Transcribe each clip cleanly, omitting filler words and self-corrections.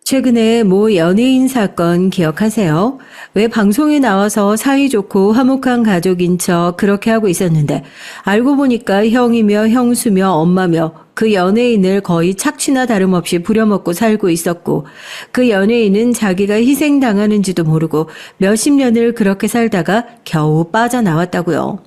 최근에 모 연예인 사건 기억하세요? 왜 방송에 나와서 사이좋고 화목한 가족인 척 그렇게 하고 있었는데 알고 보니까 형이며 형수며 엄마며 그 연예인을 거의 착취나 다름없이 부려먹고 살고 있었고 그 연예인은 자기가 희생당하는지도 모르고 몇십 년을 그렇게 살다가 겨우 빠져나왔다고요.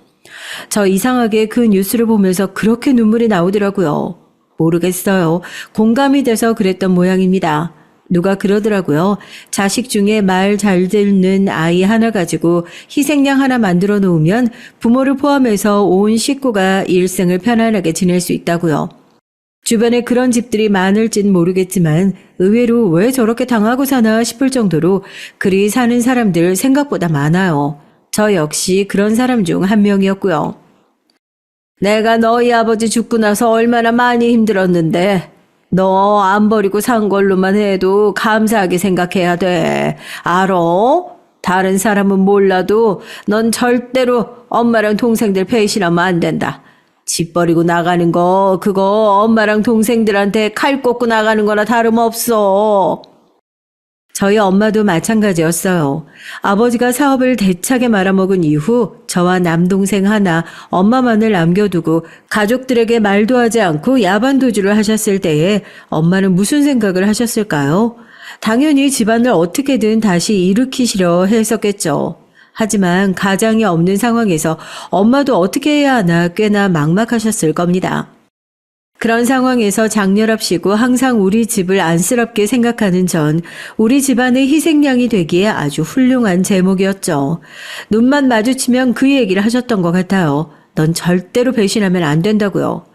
저 이상하게 그 뉴스를 보면서 그렇게 눈물이 나오더라고요. 모르겠어요. 공감이 돼서 그랬던 모양입니다. 누가 그러더라고요. 자식 중에 말 잘 듣는 아이 하나 가지고 희생양 하나 만들어 놓으면 부모를 포함해서 온 식구가 일생을 편안하게 지낼 수 있다고요. 주변에 그런 집들이 많을진 모르겠지만 의외로 왜 저렇게 당하고 사나 싶을 정도로 그리 사는 사람들 생각보다 많아요. 저 역시 그런 사람 중 한 명이었고요. 내가 너희 아버지 죽고 나서 얼마나 많이 힘들었는데 너 안 버리고 산 걸로만 해도 감사하게 생각해야 돼. 알어? 다른 사람은 몰라도 넌 절대로 엄마랑 동생들 배신하면 안 된다. 집 버리고 나가는 거 그거 엄마랑 동생들한테 칼 꽂고 나가는 거나 다름없어. 저희 엄마도 마찬가지였어요. 아버지가 사업을 대차게 말아먹은 이후 저와 남동생 하나, 엄마만을 남겨두고 가족들에게 말도 하지 않고 야반도주를 하셨을 때에 엄마는 무슨 생각을 하셨을까요? 당연히 집안을 어떻게든 다시 일으키시려 했었겠죠. 하지만 가장이 없는 상황에서 엄마도 어떻게 해야 하나 꽤나 막막하셨을 겁니다. 그런 상황에서 장렬합시고 항상 우리 집을 안쓰럽게 생각하는 전 우리 집안의 희생양이 되기에 아주 훌륭한 제목이었죠. 눈만 마주치면 그 얘기를 하셨던 것 같아요. 넌 절대로 배신하면 안 된다고요.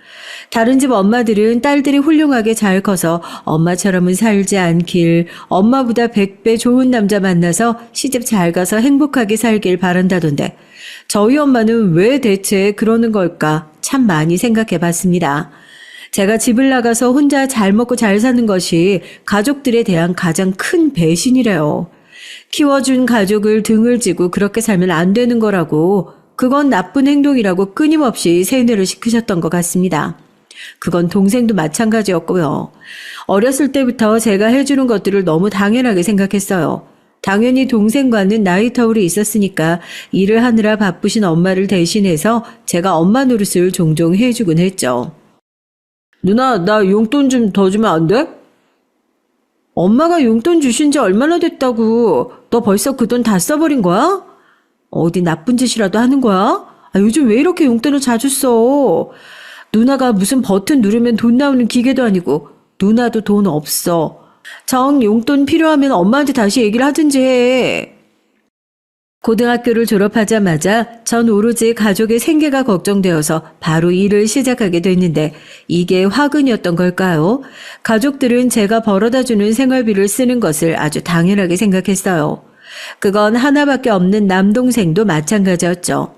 다른 집 엄마들은 딸들이 훌륭하게 잘 커서 엄마처럼은 살지 않길, 엄마보다 100배 좋은 남자 만나서 시집 잘 가서 행복하게 살길 바란다던데 저희 엄마는 왜 대체 그러는 걸까 참 많이 생각해 봤습니다. 제가 집을 나가서 혼자 잘 먹고 잘 사는 것이 가족들에 대한 가장 큰 배신이래요. 키워준 가족을 등을 지고 그렇게 살면 안 되는 거라고, 그건 나쁜 행동이라고 끊임없이 세뇌를 시키셨던 것 같습니다. 그건 동생도 마찬가지였고요. 어렸을 때부터 제가 해주는 것들을 너무 당연하게 생각했어요. 당연히 동생과는 나이 터울이 있었으니까 일을 하느라 바쁘신 엄마를 대신해서 제가 엄마 노릇을 종종 해주곤 했죠. 누나, 나 용돈 좀 더 주면 안 돼? 엄마가 용돈 주신 지 얼마나 됐다고. 너 벌써 그 돈 다 써버린 거야? 어디 나쁜 짓이라도 하는 거야? 요즘 왜 이렇게 용돈을 자주 써? 누나가 무슨 버튼 누르면 돈 나오는 기계도 아니고 누나도 돈 없어. 정 용돈 필요하면 엄마한테 다시 얘기를 하든지 해. 고등학교를 졸업하자마자 전 오로지 가족의 생계가 걱정되어서 바로 일을 시작하게 됐는데 이게 화근이었던 걸까요? 가족들은 제가 벌어다주는 생활비를 쓰는 것을 아주 당연하게 생각했어요. 그건 하나밖에 없는 남동생도 마찬가지였죠.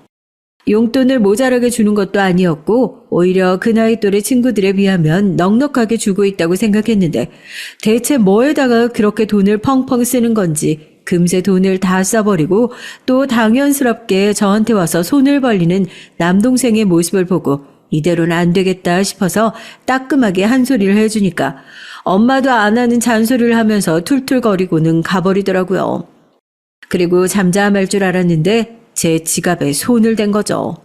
용돈을 모자라게 주는 것도 아니었고 오히려 그 나이 또래 친구들에 비하면 넉넉하게 주고 있다고 생각했는데 대체 뭐에다가 그렇게 돈을 펑펑 쓰는 건지 금세 돈을 다 써버리고 또 당연스럽게 저한테 와서 손을 벌리는 남동생의 모습을 보고 이대로는 안 되겠다 싶어서 따끔하게 한 소리를 해주니까 엄마도 안 하는 잔소리를 하면서 툴툴거리고는 가버리더라고요. 그리고 잠잠할 줄 알았는데 제 지갑에 손을 댄 거죠.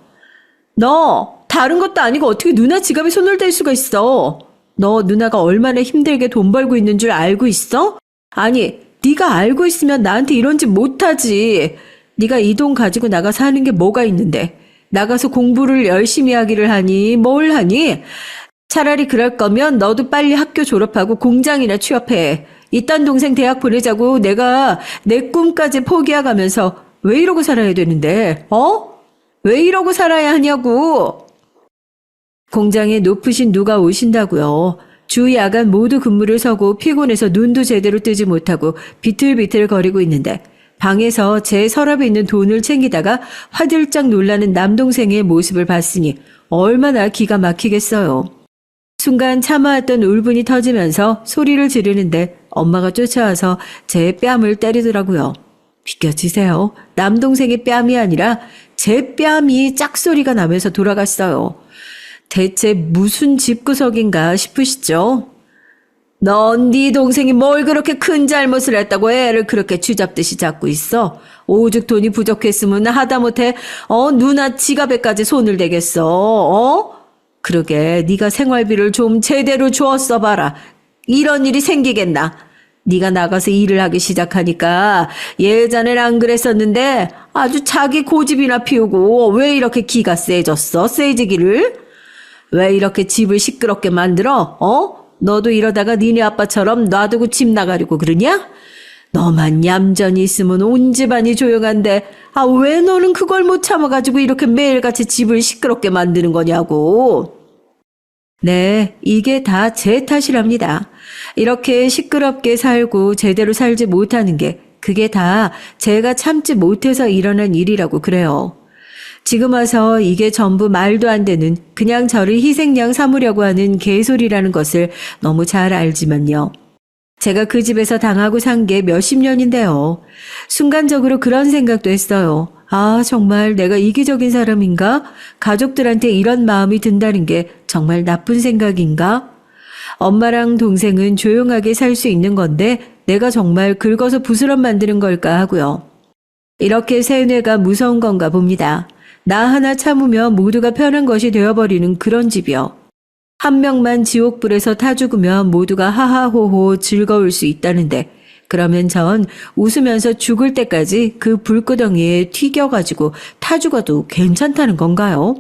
너 다른 것도 아니고 어떻게 누나 지갑에 손을 댈 수가 있어? 너 누나가 얼마나 힘들게 돈 벌고 있는 줄 알고 있어? 아니 네가 알고 있으면 나한테 이런 짓 못하지. 네가 이 돈 가지고 나가서 하는 게 뭐가 있는데. 나가서 공부를 열심히 하기를 하니 뭘 하니? 차라리 그럴 거면 너도 빨리 학교 졸업하고 공장이나 취업해. 이딴 동생 대학 보내자고 내가 내 꿈까지 포기해가면서 왜 이러고 살아야 되는데? 왜 이러고 살아야 하냐고. 공장에 높으신 누가 오신다고요. 주 야간 모두 근무를 서고 피곤해서 눈도 제대로 뜨지 못하고 비틀비틀 거리고 있는데 방에서 제 서랍에 있는 돈을 챙기다가 화들짝 놀라는 남동생의 모습을 봤으니 얼마나 기가 막히겠어요. 순간 참아왔던 울분이 터지면서 소리를 지르는데 엄마가 쫓아와서 제 뺨을 때리더라고요. 비켜주세요. 남동생의 뺨이 아니라 제 뺨이 짝소리가 나면서 돌아갔어요. 대체 무슨 집구석인가 싶으시죠? 넌 네 동생이 뭘 그렇게 큰 잘못을 했다고 애를 그렇게 쥐잡듯이 잡고 있어? 오죽 돈이 부족했으면 하다못해 누나 지갑에까지 손을 대겠어. 그러게 네가 생활비를 좀 제대로 주었어 봐라. 이런 일이 생기겠나? 네가 나가서 일을 하기 시작하니까 예전엔 안 그랬었는데 아주 자기 고집이나 피우고 왜 이렇게 기가 세졌어? 세지기를? 왜 이렇게 집을 시끄럽게 만들어? 너도 이러다가 니네 아빠처럼 놔두고 집 나가려고 그러냐? 너만 얌전히 있으면 온 집안이 조용한데 왜 너는 그걸 못 참아가지고 이렇게 매일같이 집을 시끄럽게 만드는 거냐고. 네, 이게 다 제 탓이랍니다. 이렇게 시끄럽게 살고 제대로 살지 못하는 게 그게 다 제가 참지 못해서 일어난 일이라고 그래요. 지금 와서 이게 전부 말도 안 되는 그냥 저를 희생양 삼으려고 하는 개소리라는 것을 너무 잘 알지만요. 제가 그 집에서 당하고 산 게 몇십 년인데요. 순간적으로 그런 생각도 했어요. 정말 내가 이기적인 사람인가? 가족들한테 이런 마음이 든다는 게 정말 나쁜 생각인가? 엄마랑 동생은 조용하게 살 수 있는 건데 내가 정말 긁어서 부스럼 만드는 걸까 하고요. 이렇게 세뇌가 무서운 건가 봅니다. 나 하나 참으며 모두가 편한 것이 되어버리는 그런 집이요. 한 명만 지옥불에서 타 죽으면 모두가 하하호호 즐거울 수 있다는데 그러면 전 웃으면서 죽을 때까지 그 불구덩이에 튀겨가지고 타 죽어도 괜찮다는 건가요?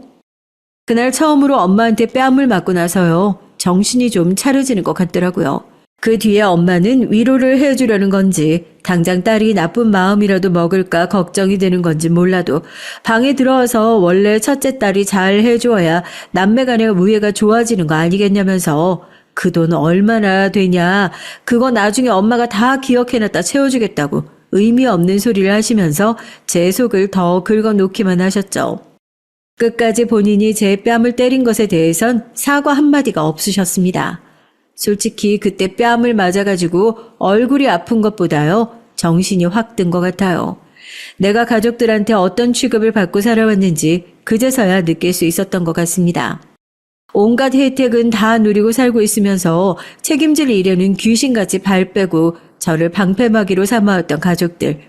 그날 처음으로 엄마한테 뺨을 맞고 나서요. 정신이 좀 차려지는 것 같더라고요. 그 뒤에 엄마는 위로를 해주려는 건지 당장 딸이 나쁜 마음이라도 먹을까 걱정이 되는 건지 몰라도 방에 들어와서 원래 첫째 딸이 잘 해주어야 남매 간의 우애가 좋아지는 거 아니겠냐면서 그 돈 얼마나 되냐 그거 나중에 엄마가 다 기억해놨다 채워주겠다고 의미 없는 소리를 하시면서 제 속을 더 긁어놓기만 하셨죠. 끝까지 본인이 제 뺨을 때린 것에 대해선 사과 한마디가 없으셨습니다. 솔직히 그때 뺨을 맞아가지고 얼굴이 아픈 것보다요. 정신이 확 든 것 같아요. 내가 가족들한테 어떤 취급을 받고 살아왔는지 그제서야 느낄 수 있었던 것 같습니다. 온갖 혜택은 다 누리고 살고 있으면서 책임질 일에는 귀신같이 발 빼고 저를 방패막이로 삼아왔던 가족들.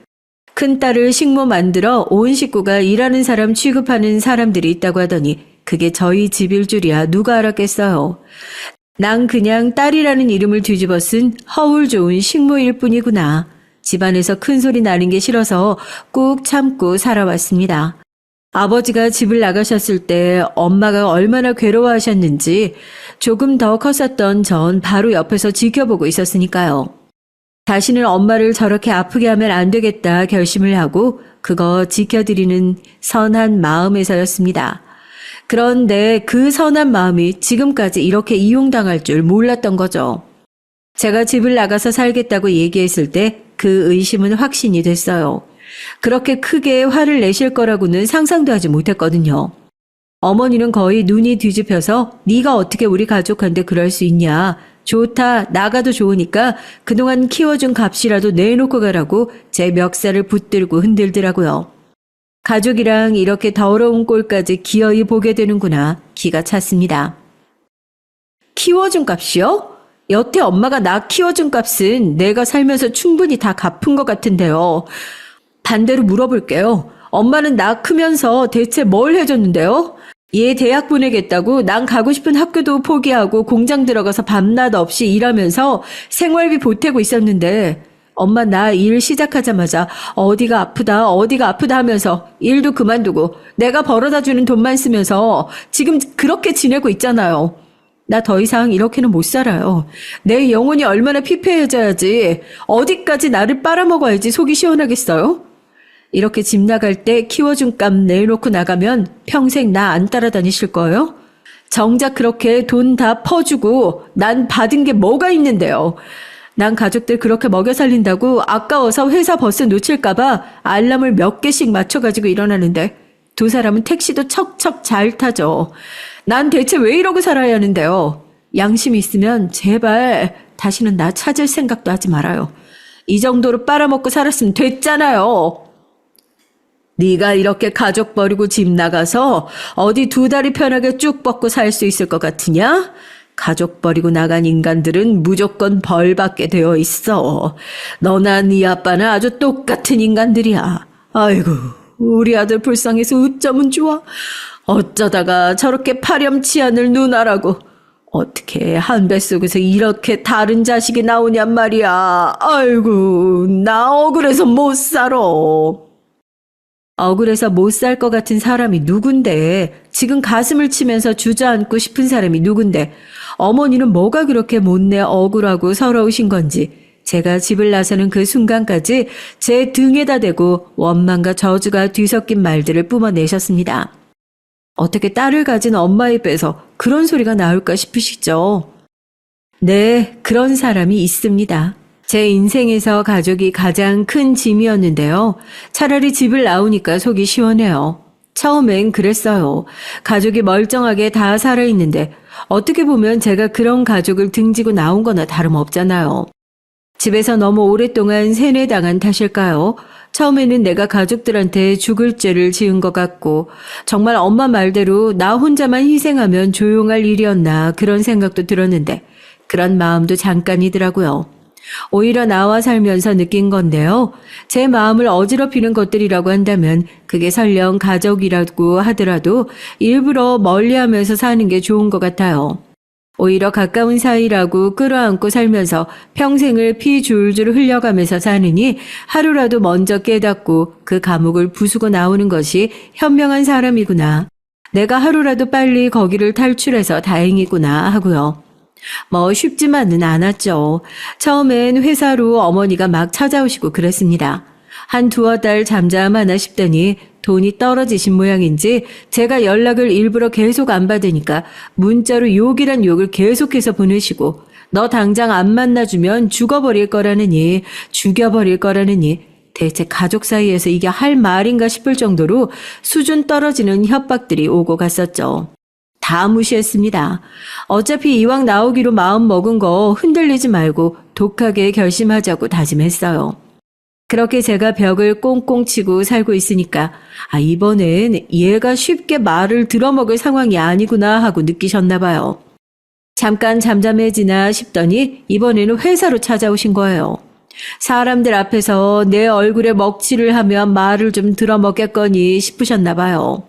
큰딸을 식모 만들어 온 식구가 일하는 사람 취급하는 사람들이 있다고 하더니 그게 저희 집일 줄이야 누가 알았겠어요. 난 그냥 딸이라는 이름을 뒤집어 쓴 허울 좋은 식모일 뿐이구나. 집안에서 큰 소리 나는 게 싫어서 꾹 참고 살아왔습니다. 아버지가 집을 나가셨을 때 엄마가 얼마나 괴로워하셨는지 조금 더 컸었던 전 바로 옆에서 지켜보고 있었으니까요. 다시는 엄마를 저렇게 아프게 하면 안 되겠다 결심을 하고 그거 지켜드리는 선한 마음에서였습니다. 그런데 그 선한 마음이 지금까지 이렇게 이용당할 줄 몰랐던 거죠. 제가 집을 나가서 살겠다고 얘기했을 때 그 의심은 확신이 됐어요. 그렇게 크게 화를 내실 거라고는 상상도 하지 못했거든요. 어머니는 거의 눈이 뒤집혀서 네가 어떻게 우리 가족한테 그럴 수 있냐. 좋다. 나가도 좋으니까 그동안 키워준 값이라도 내놓고 가라고 제 멱살을 붙들고 흔들더라고요. 가족이랑 이렇게 더러운 꼴까지 기어이 보게 되는구나. 기가 찼습니다. 키워준 값이요? 여태 엄마가 나 키워준 값은 내가 살면서 충분히 다 갚은 것 같은데요. 반대로 물어볼게요. 엄마는 나 크면서 대체 뭘 해줬는데요? 얘 대학 보내겠다고 난 가고 싶은 학교도 포기하고 공장 들어가서 밤낮 없이 일하면서 생활비 보태고 있었는데 엄마 나 일 시작하자마자 어디가 아프다 하면서 일도 그만두고 내가 벌어다주는 돈만 쓰면서 지금 그렇게 지내고 있잖아요. 나 더 이상 이렇게는 못 살아요. 내 영혼이 얼마나 피폐해져야지 어디까지 나를 빨아먹어야지 속이 시원하겠어요? 이렇게 집 나갈 때 키워준 값 내놓고 나가면 평생 나 안 따라다니실 거예요? 정작 그렇게 돈 다 퍼주고 난 받은 게 뭐가 있는데요. 난 가족들 그렇게 먹여 살린다고 아까워서 회사 버스 놓칠까봐 알람을 몇 개씩 맞춰가지고 일어나는데 두 사람은 택시도 척척 잘 타죠. 난 대체 왜 이러고 살아야 하는데요. 양심이 있으면 제발 다시는 나 찾을 생각도 하지 말아요. 이 정도로 빨아먹고 살았으면 됐잖아요. 네가 이렇게 가족 버리고 집 나가서 어디 두 다리 편하게 쭉 뻗고 살 수 있을 것 같으냐? 가족 버리고 나간 인간들은 무조건 벌 받게 되어 있어. 너나 네 아빠는 아주 똑같은 인간들이야. 아이고, 우리 아들 불쌍해서 어쩌면 좋아. 어쩌다가 저렇게 파렴치한을 누나라고. 어떻게 한 뱃속에서 이렇게 다른 자식이 나오냔 말이야. 아이고, 나 억울해서 못 살아. 억울해서 못 살 것 같은 사람이 누군데, 지금 가슴을 치면서 주저앉고 싶은 사람이 누군데, 어머니는 뭐가 그렇게 못내 억울하고 서러우신 건지, 제가 집을 나서는 그 순간까지 제 등에다 대고 원망과 저주가 뒤섞인 말들을 뿜어내셨습니다. 어떻게 딸을 가진 엄마 입에서 그런 소리가 나올까 싶으시죠? 네, 그런 사람이 있습니다. 제 인생에서 가족이 가장 큰 짐이었는데요. 차라리 집을 나오니까 속이 시원해요. 처음엔 그랬어요. 가족이 멀쩡하게 다 살아있는데 어떻게 보면 제가 그런 가족을 등지고 나온 거나 다름없잖아요. 집에서 너무 오랫동안 세뇌당한 탓일까요? 처음에는 내가 가족들한테 죽을 죄를 지은 것 같고 정말 엄마 말대로 나 혼자만 희생하면 조용할 일이었나 그런 생각도 들었는데 그런 마음도 잠깐이더라고요. 오히려 나와 살면서 느낀 건데요. 제 마음을 어지럽히는 것들이라고 한다면 그게 설령 가족이라고 하더라도 일부러 멀리하면서 사는 게 좋은 것 같아요. 오히려 가까운 사이라고 끌어안고 살면서 평생을 피 줄줄 흘려가면서 사느니 하루라도 먼저 깨닫고 그 감옥을 부수고 나오는 것이 현명한 사람이구나. 내가 하루라도 빨리 거기를 탈출해서 다행이구나 하고요. 뭐 쉽지만은 않았죠. 처음엔 회사로 어머니가 막 찾아오시고 그랬습니다. 한 두어 달 잠잠하나 싶더니 돈이 떨어지신 모양인지 제가 연락을 일부러 계속 안 받으니까 문자로 욕이란 욕을 계속해서 보내시고 너 당장 안 만나주면 죽어버릴 거라느니 죽여버릴 거라느니 대체 가족 사이에서 이게 할 말인가 싶을 정도로 수준 떨어지는 협박들이 오고 갔었죠. 다 무시했습니다. 어차피 이왕 나오기로 마음 먹은 거 흔들리지 말고 독하게 결심하자고 다짐했어요. 그렇게 제가 벽을 꽁꽁 치고 살고 있으니까 이번엔 얘가 쉽게 말을 들어먹을 상황이 아니구나 하고 느끼셨나 봐요. 잠깐 잠잠해지나 싶더니 이번에는 회사로 찾아오신 거예요. 사람들 앞에서 내 얼굴에 먹칠을 하면 말을 좀 들어먹겠거니 싶으셨나 봐요.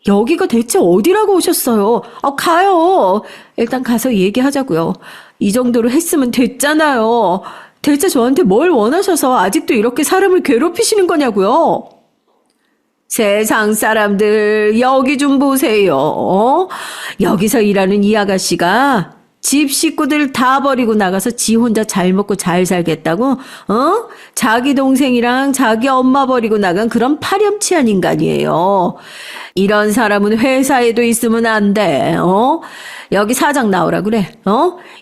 여기가 대체 어디라고 오셨어요? 가요. 일단 가서 얘기하자고요. 이 정도로 했으면 됐잖아요. 대체 저한테 뭘 원하셔서 아직도 이렇게 사람을 괴롭히시는 거냐고요? 세상 사람들 여기 좀 보세요. 여기서 일하는 이 아가씨가 집 식구들 다 버리고 나가서 지 혼자 잘 먹고 잘 살겠다고? 자기 동생이랑 자기 엄마 버리고 나간 그런 파렴치한 인간이에요. 이런 사람은 회사에도 있으면 안 돼. 여기 사장 나오라 그래.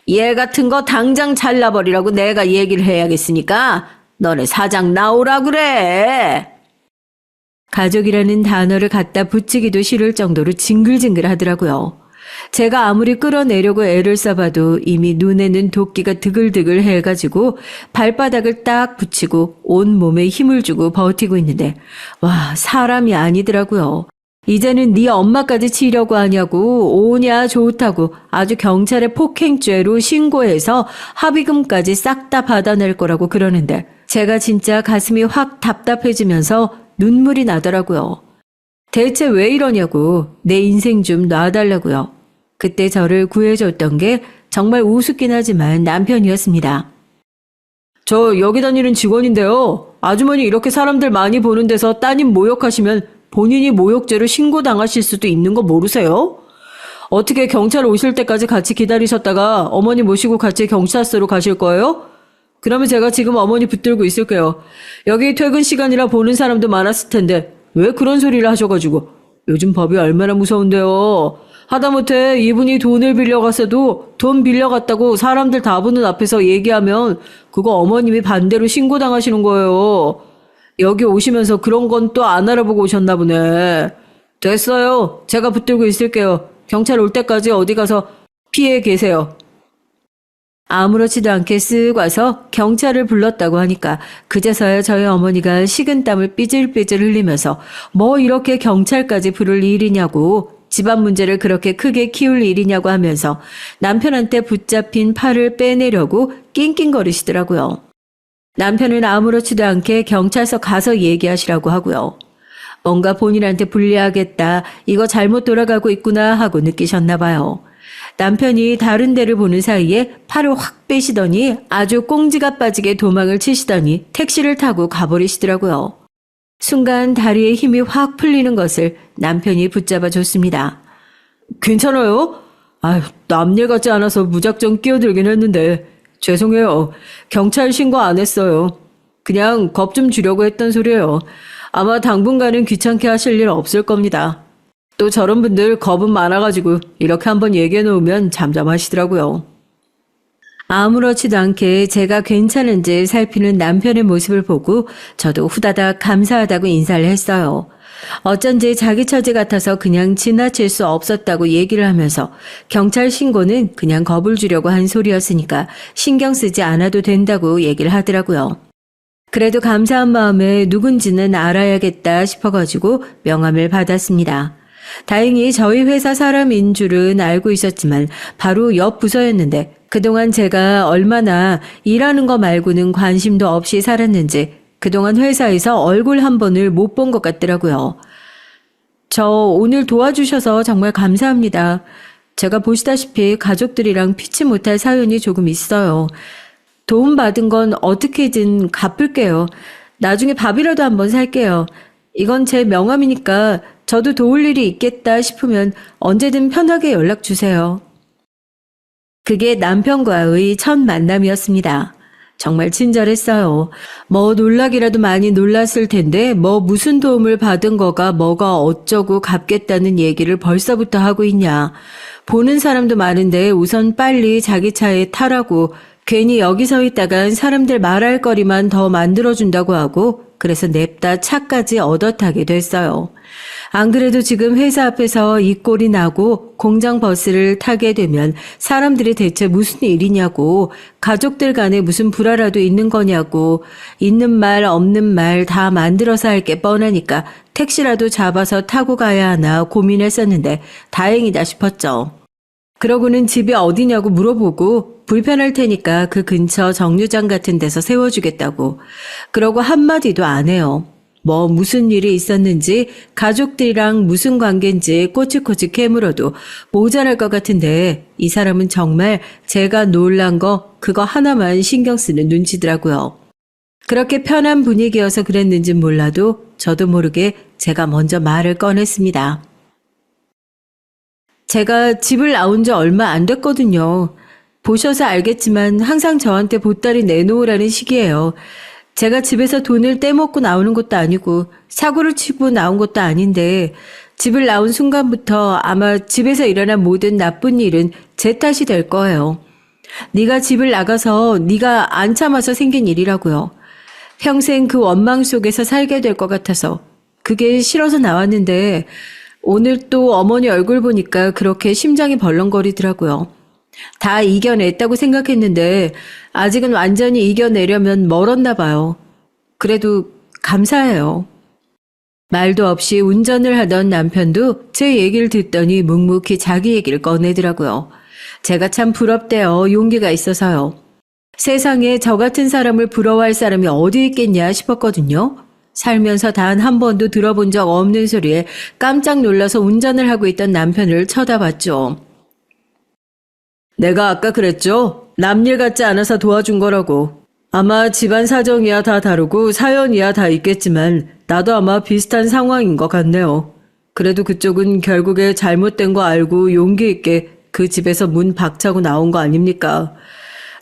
얘 같은 거 당장 잘라버리라고 내가 얘기를 해야겠으니까 너네 사장 나오라 그래. 가족이라는 단어를 갖다 붙이기도 싫을 정도로 징글징글 하더라고요. 제가 아무리 끌어내려고 애를 써봐도 이미 눈에는 도끼가 드글드글 해가지고 발바닥을 딱 붙이고 온 몸에 힘을 주고 버티고 있는데 와, 사람이 아니더라고요. 이제는 네 엄마까지 치려고 하냐고 오냐 좋다고 아주 경찰에 폭행죄로 신고해서 합의금까지 싹 다 받아낼 거라고 그러는데 제가 진짜 가슴이 확 답답해지면서 눈물이 나더라고요. 대체 왜 이러냐고 내 인생 좀 놔달라고요. 그때 저를 구해줬던 게 정말 우습긴 하지만 남편이었습니다. 저 여기 다니는 직원인데요. 아주머니 이렇게 사람들 많이 보는 데서 따님 모욕하시면 본인이 모욕죄로 신고당하실 수도 있는 거 모르세요? 어떻게 경찰 오실 때까지 같이 기다리셨다가 어머니 모시고 같이 경찰서로 가실 거예요? 그러면 제가 지금 어머니 붙들고 있을게요. 여기 퇴근 시간이라 보는 사람도 많았을 텐데 왜 그런 소리를 하셔가지고. 요즘 법이 얼마나 무서운데요. 하다못해 이분이 돈을 빌려갔어도 돈 빌려갔다고 사람들 다 보는 앞에서 얘기하면 그거 어머님이 반대로 신고당하시는 거예요. 여기 오시면서 그런 건 또 안 알아보고 오셨나 보네. 됐어요. 제가 붙들고 있을게요. 경찰 올 때까지 어디 가서 피해 계세요. 아무렇지도 않게 쓱 와서 경찰을 불렀다고 하니까 그제서야 저희 어머니가 식은땀을 삐질삐질 흘리면서 뭐 이렇게 경찰까지 부를 일이냐고 집안 문제를 그렇게 크게 키울 일이냐고 하면서 남편한테 붙잡힌 팔을 빼내려고 낑낑거리시더라고요. 남편은 아무렇지도 않게 경찰서 가서 얘기하시라고 하고요. 뭔가 본인한테 불리하겠다, 이거 잘못 돌아가고 있구나 하고 느끼셨나 봐요. 남편이 다른 데를 보는 사이에 팔을 확 빼시더니 아주 꽁지가 빠지게 도망을 치시더니 택시를 타고 가버리시더라고요. 순간 다리에 힘이 확 풀리는 것을 남편이 붙잡아 줬습니다. 괜찮아요? 남일 같지 않아서 무작정 끼어들긴 했는데 죄송해요. 경찰 신고 안 했어요. 그냥 겁 좀 주려고 했던 소리예요. 아마 당분간은 귀찮게 하실 일 없을 겁니다. 또 저런 분들 겁은 많아가지고 이렇게 한번 얘기해 놓으면 잠잠하시더라고요. 아무렇지도 않게 제가 괜찮은지 살피는 남편의 모습을 보고 저도 후다닥 감사하다고 인사를 했어요. 어쩐지 자기 처지 같아서 그냥 지나칠 수 없었다고 얘기를 하면서 경찰 신고는 그냥 겁을 주려고 한 소리였으니까 신경 쓰지 않아도 된다고 얘기를 하더라고요. 그래도 감사한 마음에 누군지는 알아야겠다 싶어가지고 명함을 받았습니다. 다행히 저희 회사 사람인 줄은 알고 있었지만 바로 옆 부서였는데 그동안 제가 얼마나 일하는 거 말고는 관심도 없이 살았는지 그동안 회사에서 얼굴 한 번을 못 본 것 같더라고요. 저 오늘 도와주셔서 정말 감사합니다. 제가 보시다시피 가족들이랑 피치 못할 사연이 조금 있어요. 도움받은 건 어떻게든 갚을게요. 나중에 밥이라도 한번 살게요. 이건 제 명함이니까 저도 도울 일이 있겠다 싶으면 언제든 편하게 연락 주세요. 그게 남편과의 첫 만남이었습니다. 정말 친절했어요. 뭐 놀라기라도 많이 놀랐을 텐데 무슨 도움을 받은 거가 뭐가 어쩌고 갚겠다는 얘기를 벌써부터 하고 있냐. 보는 사람도 많은데 우선 빨리 자기 차에 타라고 괜히 여기 서 있다간 사람들 말할 거리만 더 만들어준다고 하고 그래서 냅다 차까지 얻어 타게 됐어요. 안 그래도 지금 회사 앞에서 이 꼴이 나고 공장 버스를 타게 되면 사람들이 대체 무슨 일이냐고 가족들 간에 무슨 불화라도 있는 거냐고 있는 말 없는 말 다 만들어서 할 게 뻔하니까 택시라도 잡아서 타고 가야 하나 고민했었는데 다행이다 싶었죠. 그러고는 집이 어디냐고 물어보고 불편할 테니까 그 근처 정류장 같은 데서 세워주겠다고. 그러고 한마디도 안 해요. 무슨 일이 있었는지 가족들이랑 무슨 관계인지 꼬치꼬치 캐물어도 모자랄 것 같은데 이 사람은 정말 제가 놀란 거 그거 하나만 신경 쓰는 눈치더라고요. 그렇게 편한 분위기여서 그랬는진 몰라도 저도 모르게 제가 먼저 말을 꺼냈습니다. 제가 집을 나온 지 얼마 안 됐거든요. 보셔서 알겠지만 항상 저한테 보따리 내놓으라는 식이에요. 제가 집에서 돈을 떼먹고 나오는 것도 아니고 사고를 치고 나온 것도 아닌데 집을 나온 순간부터 아마 집에서 일어난 모든 나쁜 일은 제 탓이 될 거예요. 네가 집을 나가서 네가 안 참아서 생긴 일이라고요. 평생 그 원망 속에서 살게 될 것 같아서 그게 싫어서 나왔는데 오늘 또 어머니 얼굴 보니까 그렇게 심장이 벌렁거리더라고요. 다 이겨냈다고 생각했는데 아직은 완전히 이겨내려면 멀었나 봐요. 그래도 감사해요. 말도 없이 운전을 하던 남편도 제 얘기를 듣더니 묵묵히 자기 얘기를 꺼내더라고요. 제가 참 부럽대요. 용기가 있어서요. 세상에 저 같은 사람을 부러워할 사람이 어디 있겠냐 싶었거든요. 살면서 단 한 번도 들어본 적 없는 소리에 깜짝 놀라서 운전을 하고 있던 남편을 쳐다봤죠. 내가 아까 그랬죠? 남일 같지 않아서 도와준 거라고. 아마 집안 사정이야 다 다르고 사연이야 다 있겠지만 나도 아마 비슷한 상황인 것 같네요. 그래도 그쪽은 결국에 잘못된 거 알고 용기 있게 그 집에서 문 박차고 나온 거 아닙니까?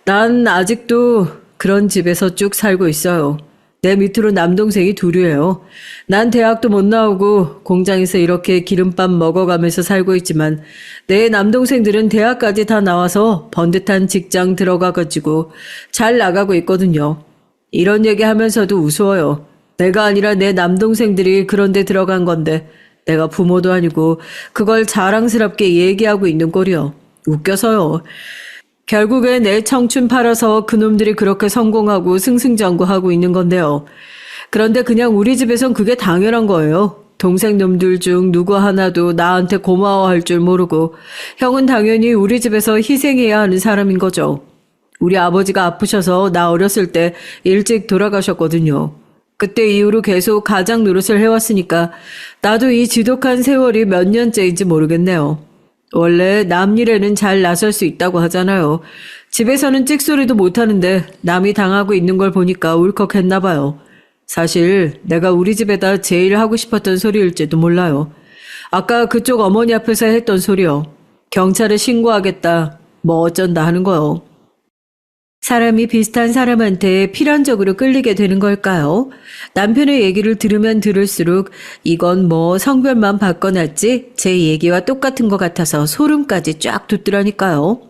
난 아직도 그런 집에서 쭉 살고 있어요. 내 밑으로 남동생이 둘이에요. 난 대학도 못 나오고 공장에서 이렇게 기름밥 먹어가면서 살고 있지만 내 남동생들은 대학까지 다 나와서 번듯한 직장 들어가가지고 잘 나가고 있거든요. 이런 얘기 하면서도 우스워요. 내가 아니라 내 남동생들이 그런 데 들어간 건데 내가 부모도 아니고 그걸 자랑스럽게 얘기하고 있는 꼴이요. 웃겨서요. 결국에 내 청춘 팔아서 그놈들이 그렇게 성공하고 승승장구하고 있는 건데요. 그런데 그냥 우리 집에선 그게 당연한 거예요. 동생 놈들 중 누구 하나도 나한테 고마워할 줄 모르고 형은 당연히 우리 집에서 희생해야 하는 사람인 거죠. 우리 아버지가 아프셔서 나 어렸을 때 일찍 돌아가셨거든요. 그때 이후로 계속 가장 노릇을 해왔으니까 나도 이 지독한 세월이 몇 년째인지 모르겠네요. 원래 남 일에는 잘 나설 수 있다고 하잖아요. 집에서는 찍소리도 못하는데 남이 당하고 있는 걸 보니까 울컥했나 봐요. 사실 내가 우리 집에다 제일 하고 싶었던 소리일지도 몰라요. 아까 그쪽 어머니 앞에서 했던 소리요. 경찰에 신고하겠다. 뭐 어쩐다 하는 거요. 사람이 비슷한 사람한테 필연적으로 끌리게 되는 걸까요? 남편의 얘기를 들으면 들을수록 이건 뭐 성별만 바꿔놨지 제 얘기와 똑같은 것 같아서 소름까지 쫙 돋더라니까요.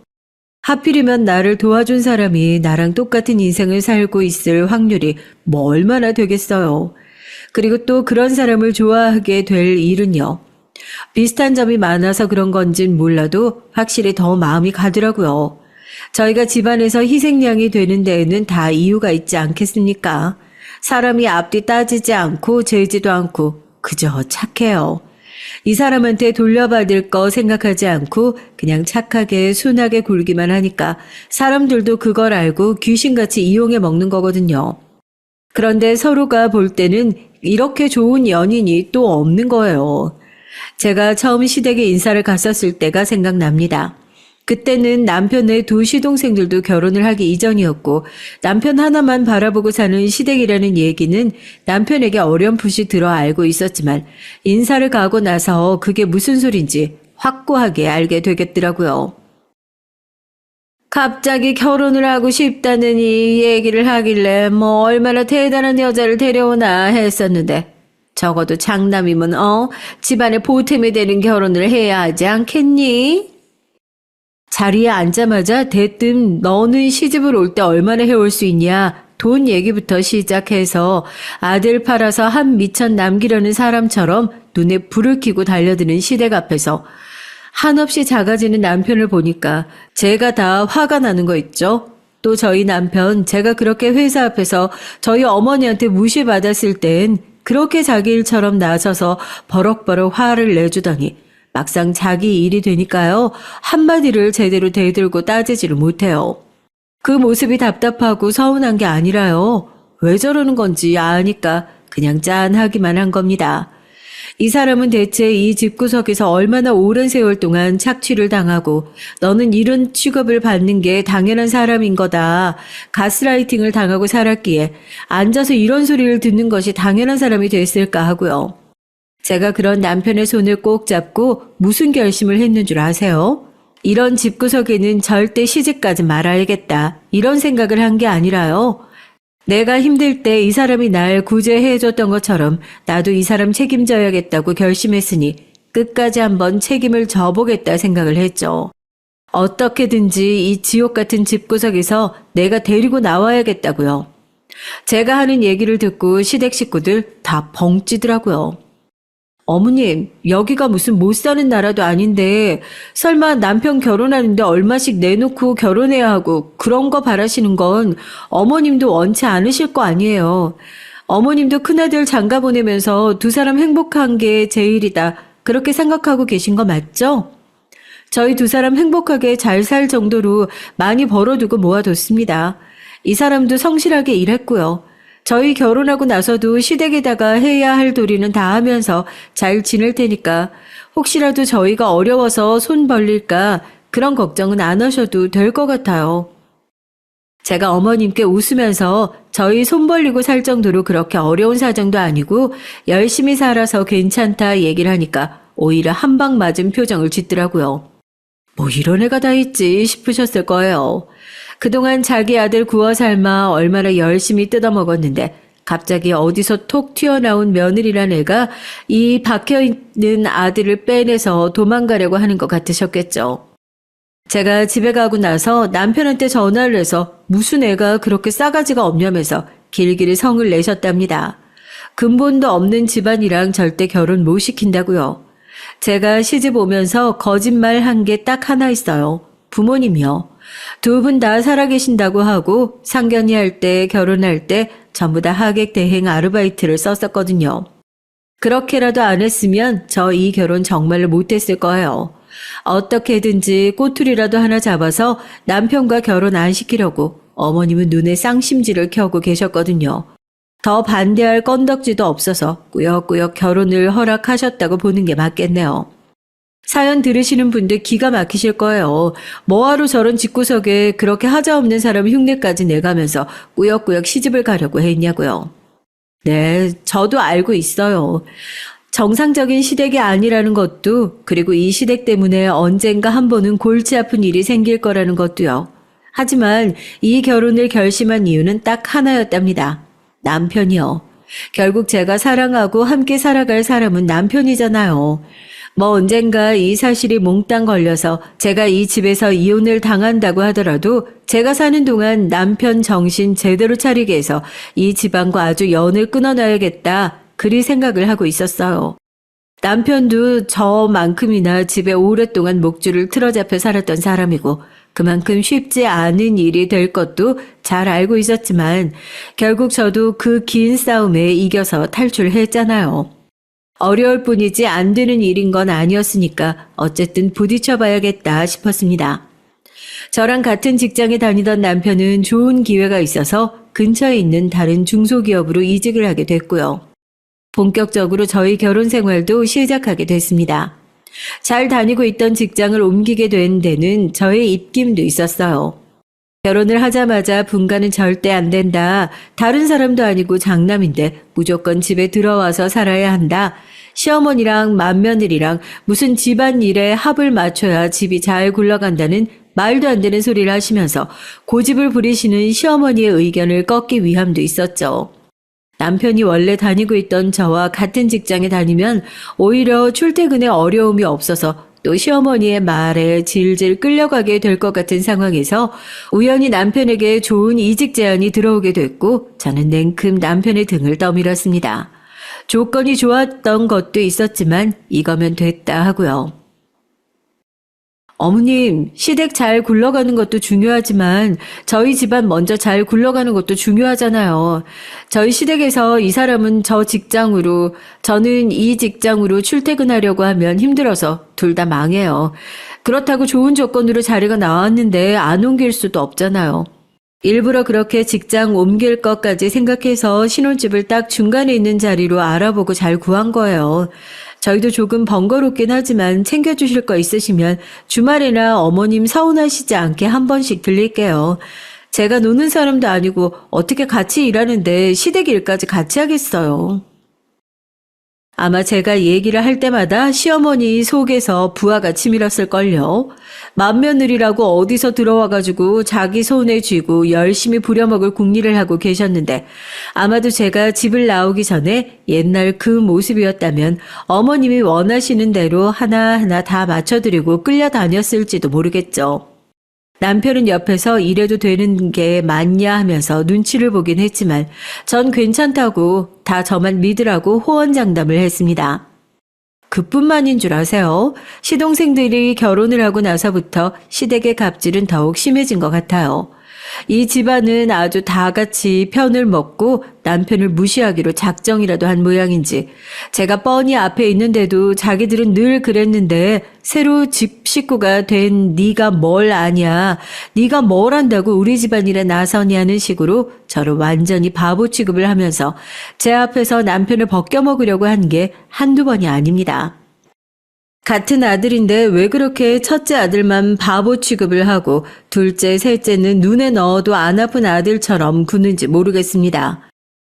하필이면 나를 도와준 사람이 나랑 똑같은 인생을 살고 있을 확률이 뭐 얼마나 되겠어요. 그리고 또 그런 사람을 좋아하게 될 일은요. 비슷한 점이 많아서 그런 건진 몰라도 확실히 더 마음이 가더라고요. 저희가 집안에서 희생양이 되는 데에는 다 이유가 있지 않겠습니까? 사람이 앞뒤 따지지 않고 재지도 않고 그저 착해요. 이 사람한테 돌려받을 거 생각하지 않고 그냥 착하게 순하게 굴기만 하니까 사람들도 그걸 알고 귀신같이 이용해 먹는 거거든요. 그런데 서로가 볼 때는 이렇게 좋은 연인이 또 없는 거예요. 제가 처음 시댁에 인사를 갔었을 때가 생각납니다. 그때는 남편의 두 시동생들도 결혼을 하기 이전이었고 남편 하나만 바라보고 사는 시댁이라는 얘기는 남편에게 어렴풋이 들어 알고 있었지만 인사를 가고 나서 그게 무슨 소린지 확고하게 알게 되겠더라고요. 갑자기 결혼을 하고 싶다는 이 얘기를 하길래 뭐 얼마나 대단한 여자를 데려오나 했었는데 적어도 장남이면 집안의 보탬이 되는 결혼을 해야 하지 않겠니? 자리에 앉자마자 대뜸 너는 시집을 올 때 얼마나 해올 수 있냐 돈 얘기부터 시작해서 아들 팔아서 한 미천 남기려는 사람처럼 눈에 불을 켜고 달려드는 시댁 앞에서 한없이 작아지는 남편을 보니까 제가 다 화가 나는 거 있죠. 또 저희 남편 제가 그렇게 회사 앞에서 저희 어머니한테 무시받았을 땐 그렇게 자기 일처럼 나서서 버럭버럭 화를 내주더니 막상 자기 일이 되니까요. 한마디를 제대로 대들고 따지지를 못해요. 그 모습이 답답하고 서운한 게 아니라요. 왜 저러는 건지 아니까 그냥 짠하기만 한 겁니다. 이 사람은 대체 이 집구석에서 얼마나 오랜 세월 동안 착취를 당하고 너는 이런 취급을 받는 게 당연한 사람인 거다. 가스라이팅을 당하고 살았기에 앉아서 이런 소리를 듣는 것이 당연한 사람이 됐을까 하고요. 제가 그런 남편의 손을 꼭 잡고 무슨 결심을 했는 줄 아세요? 이런 집구석에는 절대 시집가지 말아야겠다. 이런 생각을 한 게 아니라요. 내가 힘들 때 이 사람이 날 구제해줬던 것처럼 나도 이 사람 책임져야겠다고 결심했으니 끝까지 한번 책임을 져보겠다 생각을 했죠. 어떻게든지 이 지옥 같은 집구석에서 내가 데리고 나와야겠다고요. 제가 하는 얘기를 듣고 시댁 식구들 다 벙찌더라고요. 어머님, 여기가 무슨 못 사는 나라도 아닌데 설마 남편 결혼하는데 얼마씩 내놓고 결혼해야 하고 그런 거 바라시는 건 어머님도 원치 않으실 거 아니에요. 어머님도 큰아들 장가 보내면서 두 사람 행복한 게 제일이다. 그렇게 생각하고 계신 거 맞죠? 저희 두 사람 행복하게 잘 살 정도로 많이 벌어두고 모아뒀습니다. 이 사람도 성실하게 일했고요. 저희 결혼하고 나서도 시댁에다가 해야 할 도리는 다 하면서 잘 지낼 테니까 혹시라도 저희가 어려워서 손 벌릴까 그런 걱정은 안 하셔도 될 것 같아요. 제가 어머님께 웃으면서 저희 손 벌리고 살 정도로 그렇게 어려운 사정도 아니고 열심히 살아서 괜찮다 얘기를 하니까 오히려 한 방 맞은 표정을 짓더라고요. 뭐 이런 애가 다 있지 싶으셨을 거예요. 그동안 자기 아들 구워 삶아 얼마나 열심히 뜯어먹었는데 갑자기 어디서 톡 튀어나온 며느리란 애가 이 박혀있는 아들을 빼내서 도망가려고 하는 것 같으셨겠죠. 제가 집에 가고 나서 남편한테 전화를 해서 무슨 애가 그렇게 싸가지가 없냐면서 길길이 성을 내셨답니다. 근본도 없는 집안이랑 절대 결혼 못 시킨다고요. 제가 시집 오면서 거짓말 한 게 딱 하나 있어요. 부모님이요. 두 분 다 살아계신다고 하고 상견례 할 때 결혼할 때 전부 다 하객 대행 아르바이트를 썼었거든요. 그렇게라도 안 했으면 저 이 결혼 정말로 못했을 거예요. 어떻게든지 꼬투리라도 하나 잡아서 남편과 결혼 안 시키려고 어머님은 눈에 쌍심지를 켜고 계셨거든요. 더 반대할 건덕지도 없어서 꾸역꾸역 결혼을 허락하셨다고 보는 게 맞겠네요. 사연 들으시는 분들 기가 막히실 거예요. 뭐하러 저런 집구석에 그렇게 하자없는 사람 흉내까지 내가면서 꾸역꾸역 시집을 가려고 했냐고요. 네, 저도 알고 있어요. 정상적인 시댁이 아니라는 것도, 그리고 이 시댁 때문에 언젠가 한 번은 골치 아픈 일이 생길 거라는 것도요. 하지만 이 결혼을 결심한 이유는 딱 하나였답니다. 남편이요. 결국 제가 사랑하고 함께 살아갈 사람은 남편이잖아요. 뭐 언젠가 이 사실이 몽땅 걸려서 제가 이 집에서 이혼을 당한다고 하더라도 제가 사는 동안 남편 정신 제대로 차리게 해서 이 집안과 아주 연을 끊어놔야겠다. 그리 생각을 하고 있었어요. 남편도 저만큼이나 집에 오랫동안 목줄을 틀어잡혀 살았던 사람이고 그만큼 쉽지 않은 일이 될 것도 잘 알고 있었지만 결국 저도 그 긴 싸움에 이겨서 탈출했잖아요. 어려울 뿐이지 안 되는 일인 건 아니었으니까 어쨌든 부딪혀봐야겠다 싶었습니다. 저랑 같은 직장에 다니던 남편은 좋은 기회가 있어서 근처에 있는 다른 중소기업으로 이직을 하게 됐고요. 본격적으로 저희 결혼 생활도 시작하게 됐습니다. 잘 다니고 있던 직장을 옮기게 된 데는 저의 입김도 있었어요. 결혼을 하자마자 분가는 절대 안 된다. 다른 사람도 아니고 장남인데 무조건 집에 들어와서 살아야 한다. 시어머니랑 맏며느리랑 무슨 집안일에 합을 맞춰야 집이 잘 굴러간다는 말도 안 되는 소리를 하시면서 고집을 부리시는 시어머니의 의견을 꺾기 위함도 있었죠. 남편이 원래 다니고 있던 저와 같은 직장에 다니면 오히려 출퇴근에 어려움이 없어서 또 시어머니의 말에 질질 끌려가게 될 것 같은 상황에서 우연히 남편에게 좋은 이직 제안이 들어오게 됐고 저는 냉큼 남편의 등을 떠밀었습니다. 조건이 좋았던 것도 있었지만 이거면 됐다 하고요. 어머님, 시댁 잘 굴러가는 것도 중요하지만 저희 집안 먼저 잘 굴러가는 것도 중요하잖아요. 저희 시댁에서 이 사람은 저 직장으로, 저는 이 직장으로 출퇴근하려고 하면 힘들어서 둘 다 망해요. 그렇다고 좋은 조건으로 자리가 나왔는데 안 옮길 수도 없잖아요. 일부러 그렇게 직장 옮길 것까지 생각해서 신혼집을 딱 중간에 있는 자리로 알아보고 잘 구한 거예요. 저희도 조금 번거롭긴 하지만 챙겨주실 거 있으시면 주말이나 어머님 서운하시지 않게 한 번씩 들릴게요. 제가 노는 사람도 아니고 어떻게 같이 일하는데 시댁 일까지 같이 하겠어요. 아마 제가 얘기를 할 때마다 시어머니 속에서 부하가 치밀었을걸요. 맏며느리라고 어디서 들어와가지고 자기 손에 쥐고 열심히 부려먹을 궁리를 하고 계셨는데 아마도 제가 집을 나오기 전에 옛날 그 모습이었다면 어머님이 원하시는 대로 하나하나 다 맞춰드리고 끌려다녔을지도 모르겠죠. 남편은 옆에서 이래도 되는 게 맞냐 하면서 눈치를 보긴 했지만 전 괜찮다고 다 저만 믿으라고 호언장담을 했습니다. 그뿐만인 줄 아세요? 시동생들이 결혼을 하고 나서부터 시댁의 갑질은 더욱 심해진 것 같아요. 이 집안은 아주 다 같이 편을 먹고 남편을 무시하기로 작정이라도 한 모양인지 제가 뻔히 앞에 있는데도 자기들은 늘 그랬는데 새로 집 식구가 된 네가 뭘 아냐, 네가 뭘 안다고 우리 집안일에 나서냐는 식으로 저를 완전히 바보 취급을 하면서 제 앞에서 남편을 벗겨먹으려고 한 게 한두 번이 아닙니다. 같은 아들인데 왜 그렇게 첫째 아들만 바보 취급을 하고 둘째, 셋째는 눈에 넣어도 안 아픈 아들처럼 구는지 모르겠습니다.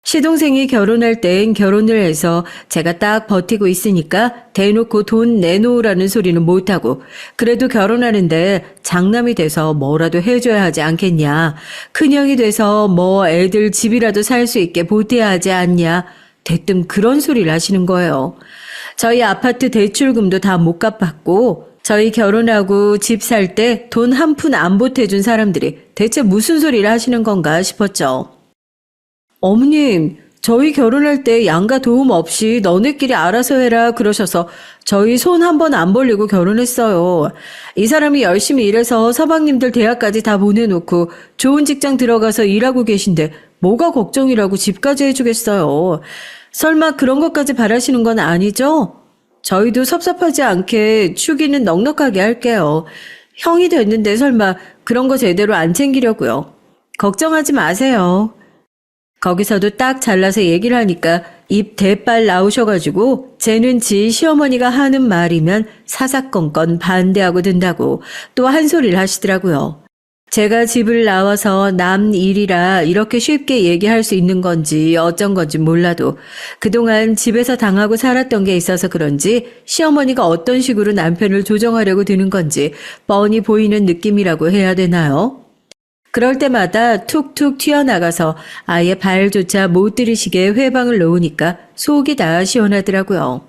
시동생이 결혼할 땐 결혼을 해서 제가 딱 버티고 있으니까 대놓고 돈 내놓으라는 소리는 못하고 그래도 결혼하는데 장남이 돼서 뭐라도 해줘야 하지 않겠냐. 큰형이 돼서 뭐 애들 집이라도 살 수 있게 보태야 하지 않냐. 대뜸 그런 소리를 하시는 거예요. 저희 아파트 대출금도 다 못 갚았고 저희 결혼하고 집 살 때 돈 한 푼 안 보태준 사람들이 대체 무슨 소리를 하시는 건가 싶었죠. 어머님, 저희 결혼할 때 양가 도움 없이 너네끼리 알아서 해라 그러셔서 저희 손 한 번 안 벌리고 결혼했어요. 이 사람이 열심히 일해서 서방님들 대학까지 다 보내놓고 좋은 직장 들어가서 일하고 계신데 뭐가 걱정이라고 집까지 해주겠어요. 설마 그런 것까지 바라시는 건 아니죠? 저희도 섭섭하지 않게 축의는 넉넉하게 할게요. 형이 됐는데 설마 그런 거 제대로 안 챙기려고요. 걱정하지 마세요. 거기서도 딱 잘라서 얘기를 하니까 입 대빨 나오셔가지고 쟤는 지 시어머니가 하는 말이면 사사건건 반대하고 든다고 또 한 소리를 하시더라고요. 제가 집을 나와서 남 일이라 이렇게 쉽게 얘기할 수 있는 건지 어쩐 건지 몰라도 그동안 집에서 당하고 살았던 게 있어서 그런지 시어머니가 어떤 식으로 남편을 조정하려고 드는 건지 뻔히 보이는 느낌이라고 해야 되나요? 그럴 때마다 툭툭 튀어나가서 아예 발조차 못 들이시게 회방을 놓으니까 속이 다 시원하더라고요.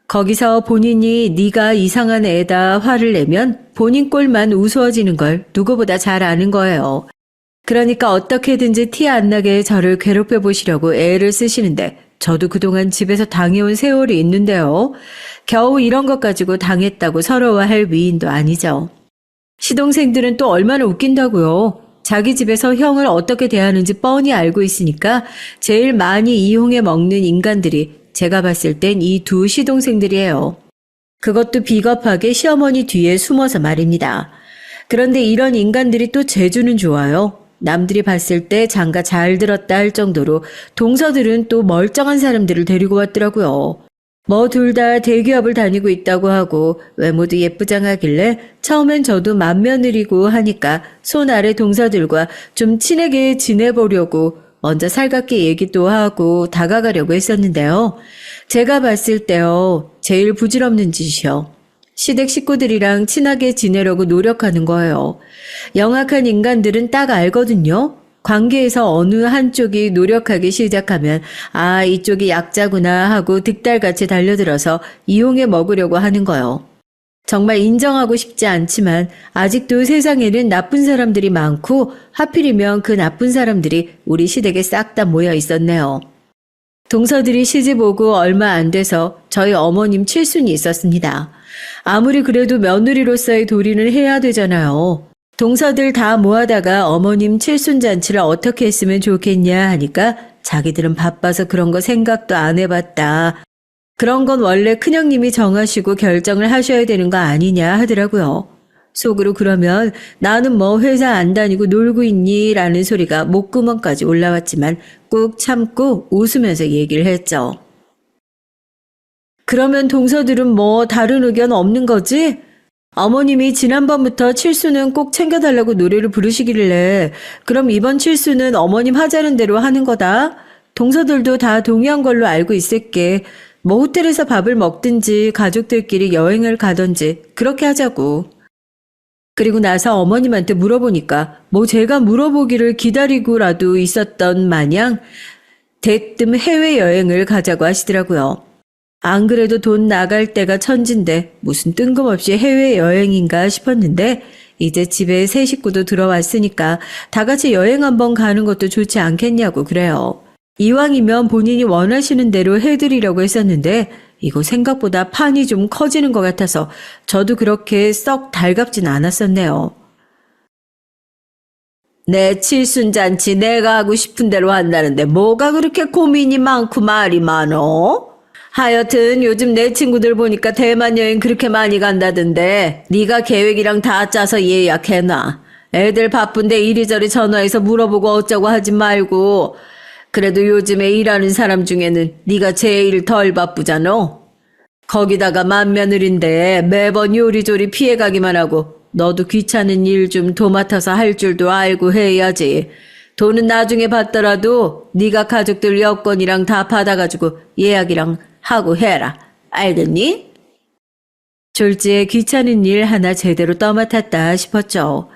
거기서 본인이 네가 이상한 애다 화를 내면 본인 꼴만 우스워지는 걸 누구보다 잘 아는 거예요. 그러니까 어떻게든지 티 안 나게 저를 괴롭혀 보시려고 애를 쓰시는데 저도 그동안 집에서 당해온 세월이 있는데요. 겨우 이런 것 가지고 당했다고 서러워할 위인도 아니죠. 시동생들은 또 얼마나 웃긴다고요. 자기 집에서 형을 어떻게 대하는지 뻔히 알고 있으니까 제일 많이 이용해 먹는 인간들이 제가 봤을 땐 이 두 시동생들이에요. 그것도 비겁하게 시어머니 뒤에 숨어서 말입니다. 그런데 이런 인간들이 또 재주는 좋아요. 남들이 봤을 때 장가 잘 들었다 할 정도로 동서들은 또 멀쩡한 사람들을 데리고 왔더라고요. 뭐 둘 다 대기업을 다니고 있다고 하고 외모도 예쁘장하길래 처음엔 저도 맏며느리고 하니까 손 아래 동서들과 좀 친하게 지내보려고 먼저 살갑게 얘기도 하고 다가가려고 했었는데요. 제가 봤을 때요, 제일 부질없는 짓이요. 시댁 식구들이랑 친하게 지내려고 노력하는 거예요. 영악한 인간들은 딱 알거든요. 관계에서 어느 한쪽이 노력하기 시작하면 아, 이쪽이 약자구나 하고 득달같이 달려들어서 이용해 먹으려고 하는 거요. 정말 인정하고 싶지 않지만 아직도 세상에는 나쁜 사람들이 많고 하필이면 그 나쁜 사람들이 우리 시댁에 싹 다 모여 있었네요. 동서들이 시집 오고 얼마 안 돼서 저희 어머님 칠순이 있었습니다. 아무리 그래도 며느리로서의 도리는 해야 되잖아요. 동서들 다 모아다가 어머님 칠순 잔치를 어떻게 했으면 좋겠냐 하니까 자기들은 바빠서 그런 거 생각도 안 해봤다. 그런 건 원래 큰형님이 정하시고 결정을 하셔야 되는 거 아니냐 하더라고요. 속으로 그러면 나는 뭐 회사 안 다니고 놀고 있니? 라는 소리가 목구멍까지 올라왔지만 꾹 참고 웃으면서 얘기를 했죠. 그러면 동서들은 뭐 다른 의견 없는 거지? 어머님이 지난번부터 칠수는 꼭 챙겨달라고 노래를 부르시길래 그럼 이번 칠수는 어머님 하자는 대로 하는 거다. 동서들도 다 동의한 걸로 알고 있을게. 뭐 호텔에서 밥을 먹든지 가족들끼리 여행을 가든지 그렇게 하자고. 그리고 나서 어머님한테 물어보니까 뭐 제가 물어보기를 기다리고라도 있었던 마냥 대뜸 해외여행을 가자고 하시더라고요. 안 그래도 돈 나갈 때가 천진데 무슨 뜬금없이 해외여행인가 싶었는데 이제 집에 새 식구도 들어왔으니까 다 같이 여행 한번 가는 것도 좋지 않겠냐고 그래요. 이왕이면 본인이 원하시는 대로 해드리려고 했었는데 이거 생각보다 판이 좀 커지는 것 같아서 저도 그렇게 썩 달갑진 않았었네요. 내 칠순잔치 내가 하고 싶은 대로 한다는데 뭐가 그렇게 고민이 많고 말이 많어? 하여튼 요즘 내 친구들 보니까 대만 여행 그렇게 많이 간다던데 네가 계획이랑 다 짜서 예약해놔. 애들 바쁜데 이리저리 전화해서 물어보고 어쩌고 하지 말고 그래도 요즘에 일하는 사람 중에는 네가 제일 덜 바쁘잖아. 거기다가 맏며느리인데 매번 요리조리 피해가기만 하고 너도 귀찮은 일 좀 도맡아서 할 줄도 알고 해야지. 돈은 나중에 받더라도 네가 가족들 여권이랑 다 받아가지고 예약이랑 하고 해라. 알겠니? 졸지에 귀찮은 일 하나 제대로 떠맡았다 싶었죠.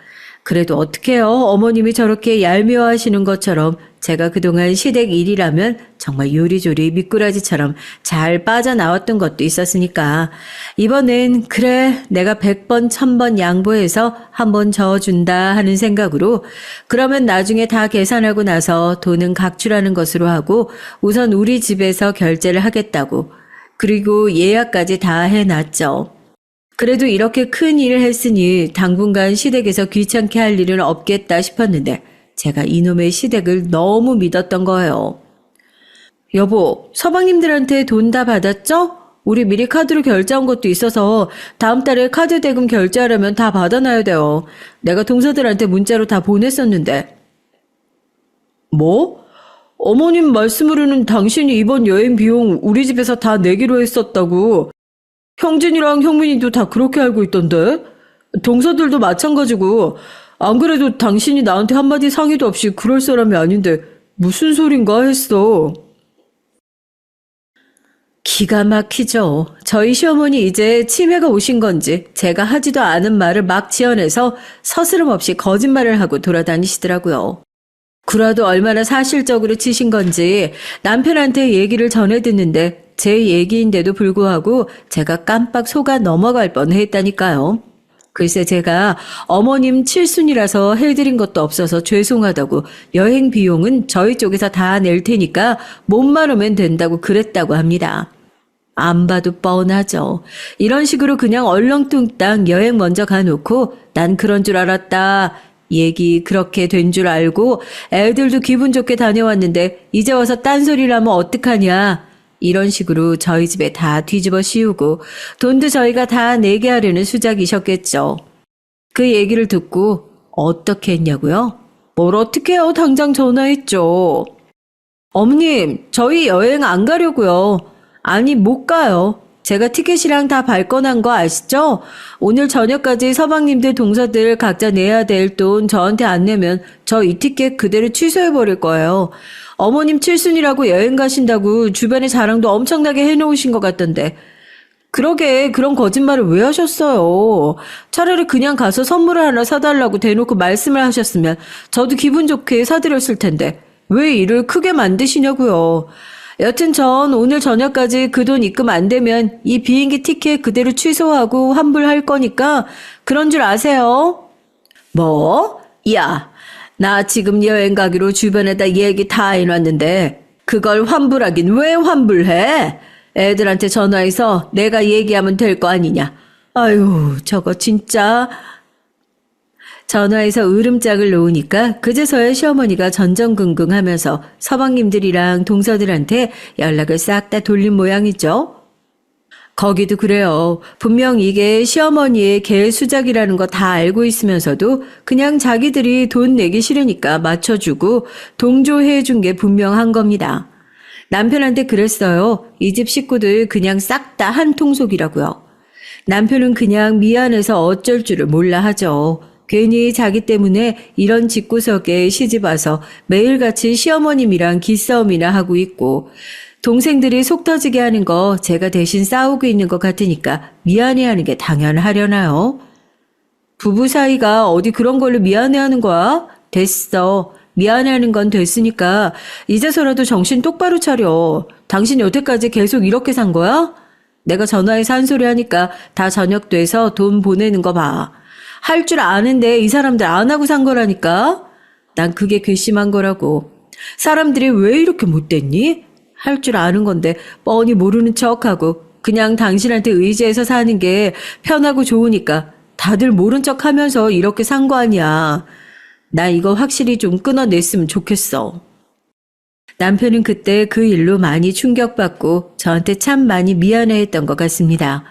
그래도 어떡해요. 어머님이 저렇게 얄미워하시는 것처럼 제가 그동안 시댁 일이라면 정말 요리조리 미꾸라지처럼 잘 빠져나왔던 것도 있었으니까 이번엔 그래 내가 100번 1000번 양보해서 한번 저어준다 하는 생각으로 그러면 나중에 다 계산하고 나서 돈은 각출하는 것으로 하고 우선 우리 집에서 결제를 하겠다고 그리고 예약까지 다 해놨죠. 그래도 이렇게 큰 일을 했으니 당분간 시댁에서 귀찮게 할 일은 없겠다 싶었는데 제가 이놈의 시댁을 너무 믿었던 거예요. 여보, 서방님들한테 돈 다 받았죠? 우리 미리 카드로 결제한 것도 있어서 다음 달에 카드 대금 결제하려면 다 받아놔야 돼요. 내가 동서들한테 문자로 다 보냈었는데. 뭐? 어머님 말씀으로는 당신이 이번 여행 비용 우리 집에서 다 내기로 했었다고. 형진이랑 형민이도 다 그렇게 알고 있던데? 동서들도 마찬가지고. 안 그래도 당신이 나한테 한마디 상의도 없이 그럴 사람이 아닌데 무슨 소린가 했어. 기가 막히죠. 저희 시어머니 이제 치매가 오신 건지 제가 하지도 않은 말을 막 지어내서 서스럼 없이 거짓말을 하고 돌아다니시더라고요. 구라도 얼마나 사실적으로 치신 건지 남편한테 얘기를 전해 듣는데 제 얘기인데도 불구하고 제가 깜빡 속아 넘어갈 뻔했다니까요. 글쎄 제가 어머님 칠순이라서 해드린 것도 없어서 죄송하다고 여행 비용은 저희 쪽에서 다 낼 테니까 몸만 오면 된다고 그랬다고 합니다. 안 봐도 뻔하죠. 이런 식으로 그냥 얼렁뚱땅 여행 먼저 가놓고 난 그런 줄 알았다. 얘기 그렇게 된 줄 알고 애들도 기분 좋게 다녀왔는데 이제 와서 딴소리를 하면 어떡하냐. 이런 식으로 저희 집에 다 뒤집어 씌우고 돈도 저희가 다 내게 하려는 수작이셨겠죠. 그 얘기를 듣고 어떻게 했냐고요? 뭘 어떻게 해요? 당장 전화했죠. 어머님, 저희 여행 안 가려고요. 아니, 못 가요. 제가 티켓이랑 다 발권한 거 아시죠? 오늘 저녁까지 서방님들 동서들 각자 내야 될 돈 저한테 안 내면 저 이 티켓 그대로 취소해버릴 거예요. 어머님 칠순이라고 여행 가신다고 주변에 자랑도 엄청나게 해놓으신 것 같던데. 그러게 그런 거짓말을 왜 하셨어요? 차라리 그냥 가서 선물을 하나 사달라고 대놓고 말씀을 하셨으면 저도 기분 좋게 사드렸을 텐데 왜 일을 크게 만드시냐고요. 여튼 전 오늘 저녁까지 그 돈 입금 안 되면 이 비행기 티켓 그대로 취소하고 환불할 거니까 그런 줄 아세요? 뭐? 야, 나 지금 여행 가기로 주변에다 얘기 다 해놨는데 그걸 환불하긴 왜 환불해? 애들한테 전화해서 내가 얘기하면 될 거 아니냐. 아유, 저거 진짜. 전화해서 으름장을 놓으니까 그제서야 시어머니가 전전긍긍하면서 서방님들이랑 동서들한테 연락을 싹 다 돌린 모양이죠. 거기도 그래요. 분명 이게 시어머니의 개 수작이라는 거 다 알고 있으면서도 그냥 자기들이 돈 내기 싫으니까 맞춰주고 동조해준 게 분명한 겁니다. 남편한테 그랬어요. 이 집 식구들 그냥 싹 다 한통속이라고요. 남편은 그냥 미안해서 어쩔 줄을 몰라 하죠. 괜히 자기 때문에 이런 집구석에 시집와서 매일같이 시어머님이랑 기싸움이나 하고 있고 동생들이 속 터지게 하는 거 제가 대신 싸우고 있는 것 같으니까 미안해하는 게 당연하려나요? 부부 사이가 어디 그런 걸로 미안해하는 거야? 됐어. 미안해하는 건 됐으니까 이제서라도 정신 똑바로 차려. 당신 여태까지 계속 이렇게 산 거야? 내가 전화해서 한 소리 하니까 다 저녁 돼서 돈 보내는 거 봐. 할 줄 아는데 이 사람들 안 하고 산 거라니까? 난 그게 괘씸한 거라고. 사람들이 왜 이렇게 못됐니? 할 줄 아는 건데 뻔히 모르는 척하고 그냥 당신한테 의지해서 사는 게 편하고 좋으니까 다들 모른 척 하면서 이렇게 산 거 아니야. 나 이거 확실히 좀 끊어냈으면 좋겠어. 남편은 그때 그 일로 많이 충격받고 저한테 참 많이 미안해했던 것 같습니다.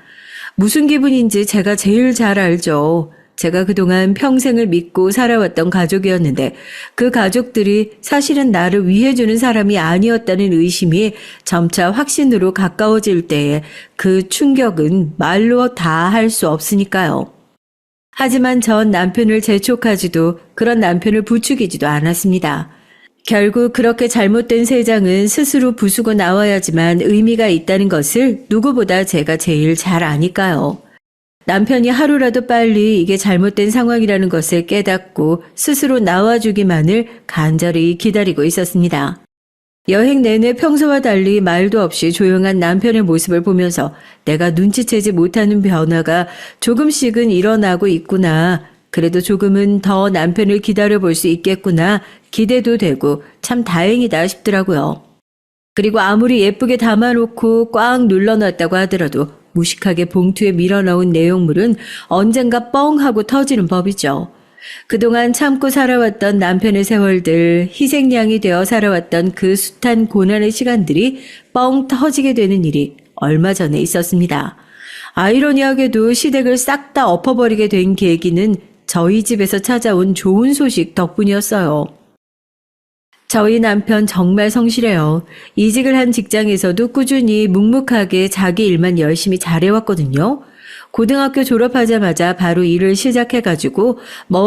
무슨 기분인지 제가 제일 잘 알죠. 제가 그동안 평생을 믿고 살아왔던 가족이었는데 그 가족들이 사실은 나를 위해주는 사람이 아니었다는 의심이 점차 확신으로 가까워질 때에 그 충격은 말로 다 할 수 없으니까요. 하지만 전 남편을 재촉하지도 그런 남편을 부추기지도 않았습니다. 결국 그렇게 잘못된 세 장은 스스로 부수고 나와야지만 의미가 있다는 것을 누구보다 제가 제일 잘 아니까요. 남편이 하루라도 빨리 이게 잘못된 상황이라는 것을 깨닫고 스스로 나와주기만을 간절히 기다리고 있었습니다. 여행 내내 평소와 달리 말도 없이 조용한 남편의 모습을 보면서 내가 눈치채지 못하는 변화가 조금씩은 일어나고 있구나. 그래도 조금은 더 남편을 기다려볼 수 있겠구나. 기대도 되고 참 다행이다 싶더라고요. 그리고 아무리 예쁘게 담아놓고 꽉 눌러놨다고 하더라도 무식하게 봉투에 밀어넣은 내용물은 언젠가 뻥 하고 터지는 법이죠. 그동안 참고 살아왔던 남편의 세월들, 희생양이 되어 살아왔던 그 숱한 고난의 시간들이 뻥 터지게 되는 일이 얼마 전에 있었습니다. 아이러니하게도 시댁을 싹 다 엎어버리게 된 계기는 저희 집에서 찾아온 좋은 소식 덕분이었어요. 저희 남편 정말 성실해요. 이직을 한 직장에서도 꾸준히 묵묵하게 자기 일만 열심히 잘해왔거든요. 고등학교 졸업하자마자 바로 일을 시작해가지고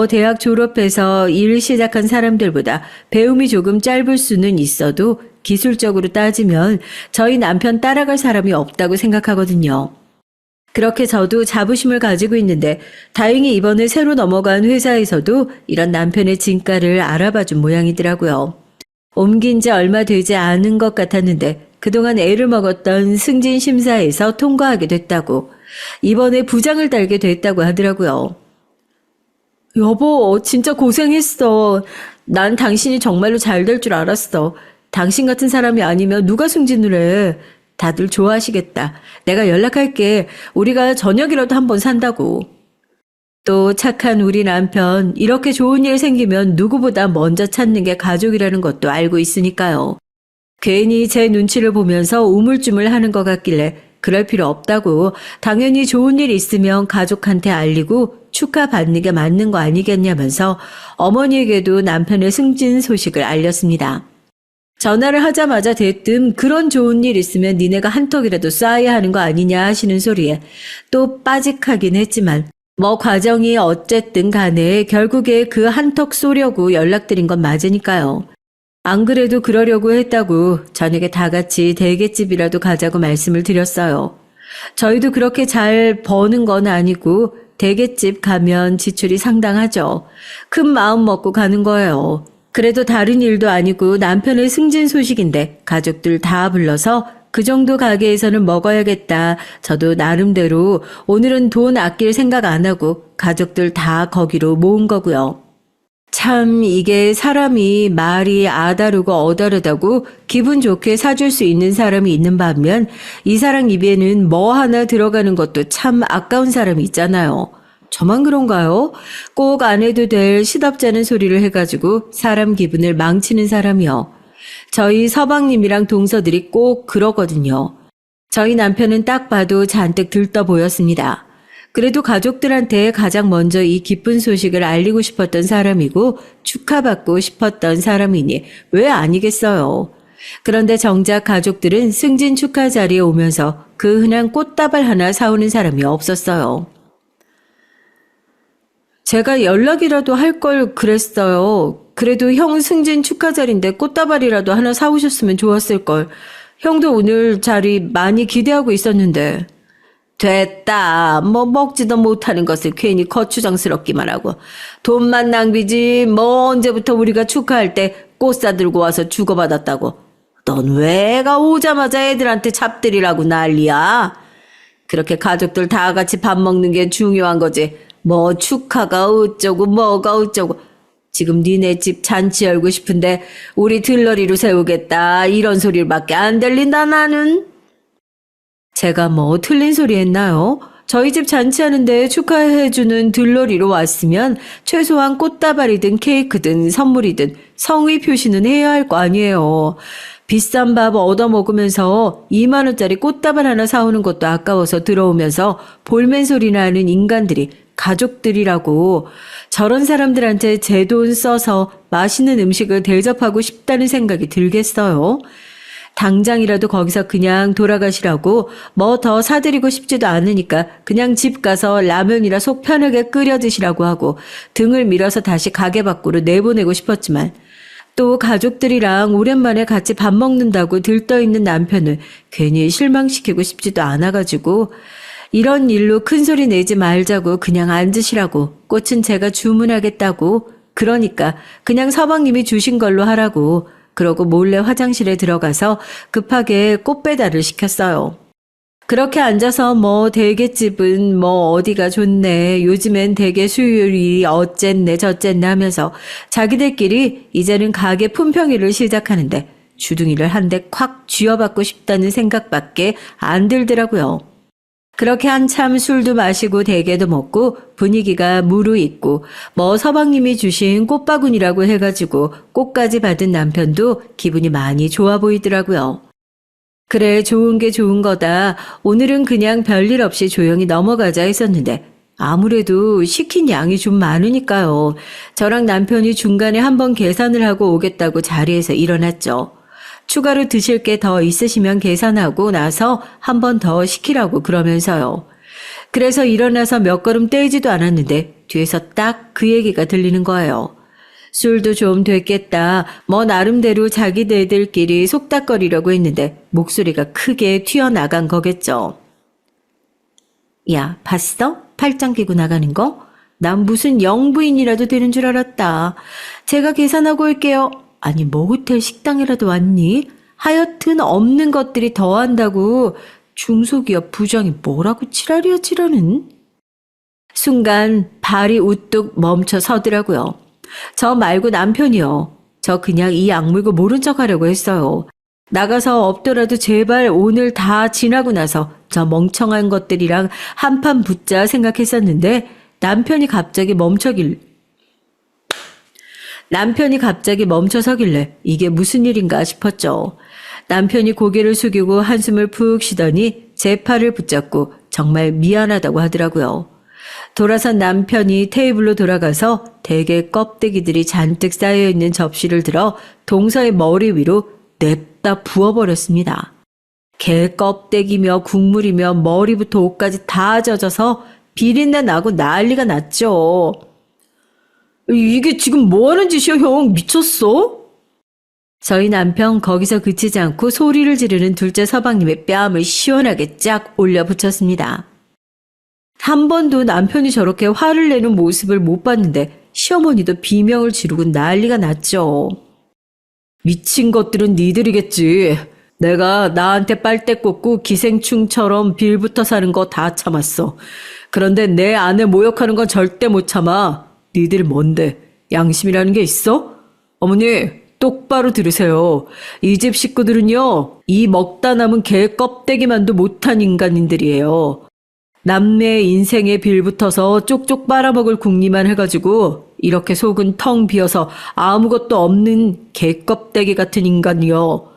대학 졸업해서 일 시작한 사람들보다 배움이 조금 짧을 수는 있어도 기술적으로 따지면 저희 남편 따라갈 사람이 없다고 생각하거든요. 그렇게 저도 자부심을 가지고 있는데 다행히 이번에 새로 넘어간 회사에서도 이런 남편의 진가를 알아봐준 모양이더라고요. 옮긴 지 얼마 되지 않은 것 같았는데 그동안 애를 먹었던 승진 심사에서 통과하게 됐다고, 이번에 부장을 달게 됐다고 하더라고요. 여보, 진짜 고생했어. 난 당신이 정말로 잘 될 줄 알았어. 당신 같은 사람이 아니면 누가 승진을 해. 다들 좋아하시겠다. 내가 연락할게. 우리가 저녁이라도 한번 산다고. 또 착한 우리 남편, 이렇게 좋은 일 생기면 누구보다 먼저 찾는 게 가족이라는 것도 알고 있으니까요. 괜히 제 눈치를 보면서 우물쭈물하는 것 같길래 그럴 필요 없다고, 당연히 좋은 일 있으면 가족한테 알리고 축하받는 게 맞는 거 아니겠냐면서 어머니에게도 남편의 승진 소식을 알렸습니다. 전화를 하자마자 대뜸 그런 좋은 일 있으면 니네가 한턱이라도 쏴야 하는 거 아니냐 하시는 소리에 또 빠직하긴 했지만 과정이 어쨌든 간에 결국에 그 한턱 쏘려고 연락드린 건 맞으니까요. 안 그래도 그러려고 했다고 저녁에 다 같이 대게집이라도 가자고 말씀을 드렸어요. 저희도 그렇게 잘 버는 건 아니고 대게집 가면 지출이 상당하죠. 큰 마음 먹고 가는 거예요. 그래도 다른 일도 아니고 남편의 승진 소식인데 가족들 다 불러서 그 정도 가게에서는 먹어야겠다. 저도 나름대로 오늘은 돈 아낄 생각 안 하고 가족들 다 거기로 모은 거고요. 참 이게 사람이 말이 아다르고 어다르다고 기분 좋게 사줄 수 있는 사람이 있는 반면 이 사람 입에는 뭐 하나 들어가는 것도 참 아까운 사람이 있잖아요. 저만 그런가요? 꼭 안 해도 될 시덥잖은 소리를 해가지고 사람 기분을 망치는 사람이요. 저희 서방님이랑 동서들이 꼭 그러거든요. 저희 남편은 딱 봐도 잔뜩 들떠 보였습니다. 그래도 가족들한테 가장 먼저 이 기쁜 소식을 알리고 싶었던 사람이고 축하받고 싶었던 사람이니 왜 아니겠어요. 그런데 정작 가족들은 승진 축하 자리에 오면서 그 흔한 꽃다발 하나 사오는 사람이 없었어요. 제가 연락이라도 할 걸 그랬어요. 그래도 형 승진 축하 자리인데 꽃다발이라도 하나 사오셨으면 좋았을걸. 형도 오늘 자리 많이 기대하고 있었는데. 됐다. 먹지도 못하는 것을 괜히 거추장스럽기만 하고. 돈만 낭비지. 언제부터 우리가 축하할 때 꽃 사들고 와서 주고받았다고. 넌 왜 애가 오자마자 애들한테 잡들이라고 난리야. 그렇게 가족들 다 같이 밥 먹는 게 중요한 거지. 축하가 어쩌고 뭐가 어쩌고. 지금 니네 집 잔치 열고 싶은데 우리 들러리로 세우겠다. 이런 소리밖에 안 들린다 나는. 제가 틀린 소리 했나요? 저희 집 잔치하는데 축하해주는 들러리로 왔으면 최소한 꽃다발이든 케이크든 선물이든 성의 표시는 해야 할 거 아니에요. 비싼 밥 얻어먹으면서 2만 원짜리 꽃다발 하나 사오는 것도 아까워서 들어오면서 볼멘 소리 나는 인간들이 가족들이라고. 저런 사람들한테 제 돈 써서 맛있는 음식을 대접하고 싶다는 생각이 들겠어요? 당장이라도 거기서 그냥 돌아가시라고 더 사드리고 싶지도 않으니까 그냥 집 가서 라면이라 속 편하게 끓여 드시라고 하고 등을 밀어서 다시 가게 밖으로 내보내고 싶었지만 또 가족들이랑 오랜만에 같이 밥 먹는다고 들떠있는 남편을 괜히 실망시키고 싶지도 않아가지고 이런 일로 큰소리 내지 말자고 그냥 앉으시라고, 꽃은 제가 주문하겠다고, 그러니까 그냥 서방님이 주신 걸로 하라고, 그러고 몰래 화장실에 들어가서 급하게 꽃 배달을 시켰어요. 그렇게 앉아서 대게집은 어디가 좋네, 요즘엔 대게 수율이 어쨌네 저쨌네 하면서 자기들끼리 이제는 가게 품평회를 시작하는데 주둥이를 한 대 콱 쥐어받고 싶다는 생각밖에 안 들더라고요. 그렇게 한참 술도 마시고 대게도 먹고 분위기가 무르익고 서방님이 주신 꽃바구니라고 해가지고 꽃까지 받은 남편도 기분이 많이 좋아 보이더라고요. 그래, 좋은 게 좋은 거다. 오늘은 그냥 별일 없이 조용히 넘어가자 했었는데 아무래도 시킨 양이 좀 많으니까요. 저랑 남편이 중간에 한번 계산을 하고 오겠다고 자리에서 일어났죠. 추가로 드실 게 더 있으시면 계산하고 나서 한 번 더 시키라고 그러면서요. 그래서 일어나서 몇 걸음 떼지도 않았는데 뒤에서 딱 그 얘기가 들리는 거예요. 술도 좀 됐겠다. 나름대로 자기네들끼리 속닥거리려고 했는데 목소리가 크게 튀어나간 거겠죠. 야, 봤어? 팔짱 끼고 나가는 거? 난 무슨 영부인이라도 되는 줄 알았다. 제가 계산하고 올게요. 아니, 호텔 식당이라도 왔니? 하여튼 없는 것들이 더한다고 중소기업 부장이 뭐라고 지랄이야 지랄은. 순간 발이 우뚝 멈춰 서더라고요. 저 말고 남편이요. 저 그냥 이 악물고 모른 척 하려고 했어요. 나가서 없더라도 제발 오늘 다 지나고 나서 저 멍청한 것들이랑 한판 붙자 생각했었는데 남편이 갑자기 멈춰서길래 이게 무슨 일인가 싶었죠. 남편이 고개를 숙이고 한숨을 푹 쉬더니 제 팔을 붙잡고 정말 미안하다고 하더라고요. 돌아선 남편이 테이블로 돌아가서 대게 껍데기들이 잔뜩 쌓여있는 접시를 들어 동서의 머리 위로 냅다 부어버렸습니다. 게 껍데기며 국물이며 머리부터 옷까지 다 젖어서 비린내 나고 난리가 났죠. 이게 지금 뭐 하는 짓이야, 형? 미쳤어? 저희 남편 거기서 그치지 않고 소리를 지르는 둘째 서방님의 뺨을 시원하게 쫙 올려붙였습니다. 한 번도 남편이 저렇게 화를 내는 모습을 못 봤는데 시어머니도 비명을 지르고 난리가 났죠. 미친 것들은 니들이겠지. 내가 나한테 빨대 꽂고 기생충처럼 빌부터 사는 거 다 참았어. 그런데 내 아내 모욕하는 건 절대 못 참아. 니들 뭔데? 양심이라는 게 있어? 어머니, 똑바로 들으세요. 이 집 식구들은요, 이 먹다 남은 개 껍데기만도 못한 인간인들이에요. 남의 인생에 빌붙어서 쪽쪽 빨아먹을 궁리만 해가지고 이렇게 속은 텅 비어서 아무것도 없는 개 껍데기 같은 인간이요.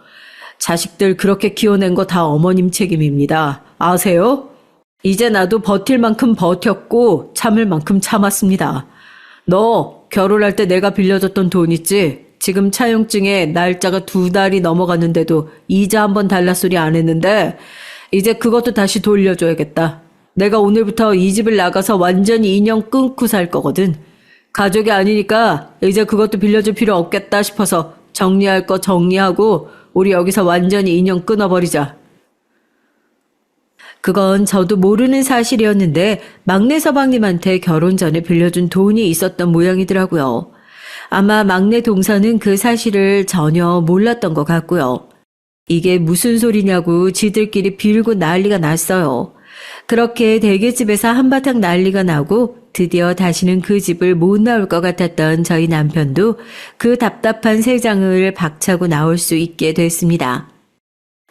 자식들 그렇게 키워낸 거 다 어머님 책임입니다. 아세요? 이제 나도 버틸 만큼 버텼고 참을 만큼 참았습니다. 너 결혼할 때 내가 빌려줬던 돈 있지? 지금 차용증에 날짜가 2달이 넘어갔는데도 이자 한번 달라 소리 안 했는데 이제 그것도 다시 돌려줘야겠다. 내가 오늘부터 이 집을 나가서 완전히 인연 끊고 살 거거든. 가족이 아니니까 이제 그것도 빌려줄 필요 없겠다 싶어서 정리할 거 정리하고 우리 여기서 완전히 인연 끊어버리자. 그건 저도 모르는 사실이었는데 막내 서방님한테 결혼 전에 빌려준 돈이 있었던 모양이더라고요. 아마 막내 동서는 그 사실을 전혀 몰랐던 것 같고요. 이게 무슨 소리냐고 지들끼리 빌고 난리가 났어요. 그렇게 대게집에서 한바탕 난리가 나고 드디어 다시는 그 집을 못 나올 것 같았던 저희 남편도 그 답답한 세상을 박차고 나올 수 있게 됐습니다.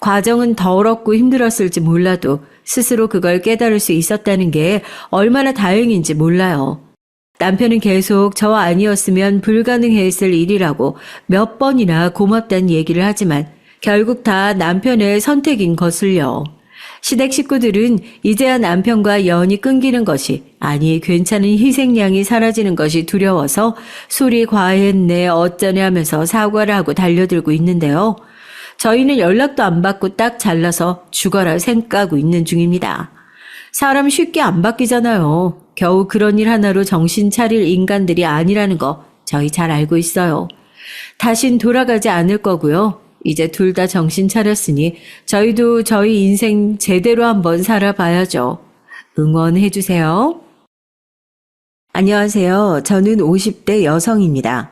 과정은 더럽고 힘들었을지 몰라도 스스로 그걸 깨달을 수 있었다는 게 얼마나 다행인지 몰라요. 남편은 계속 저 아니었으면 불가능했을 일이라고 몇 번이나 고맙다는 얘기를 하지만 결국 다 남편의 선택인 것을요. 시댁 식구들은 이제야 남편과 연이 끊기는 것이, 아니 괜찮은 희생양이 사라지는 것이 두려워서 술이 과했네 어쩌네 하면서 사과를 하고 달려들고 있는데요. 저희는 연락도 안 받고 딱 잘라서 죽어라 생각하고 있는 중입니다. 사람 쉽게 안 바뀌잖아요. 겨우 그런 일 하나로 정신 차릴 인간들이 아니라는 거 저희 잘 알고 있어요. 다신 돌아가지 않을 거고요. 이제 둘 다 정신 차렸으니 저희도 저희 인생 제대로 한번 살아봐야죠. 응원해주세요. 안녕하세요. 저는 50대 여성입니다.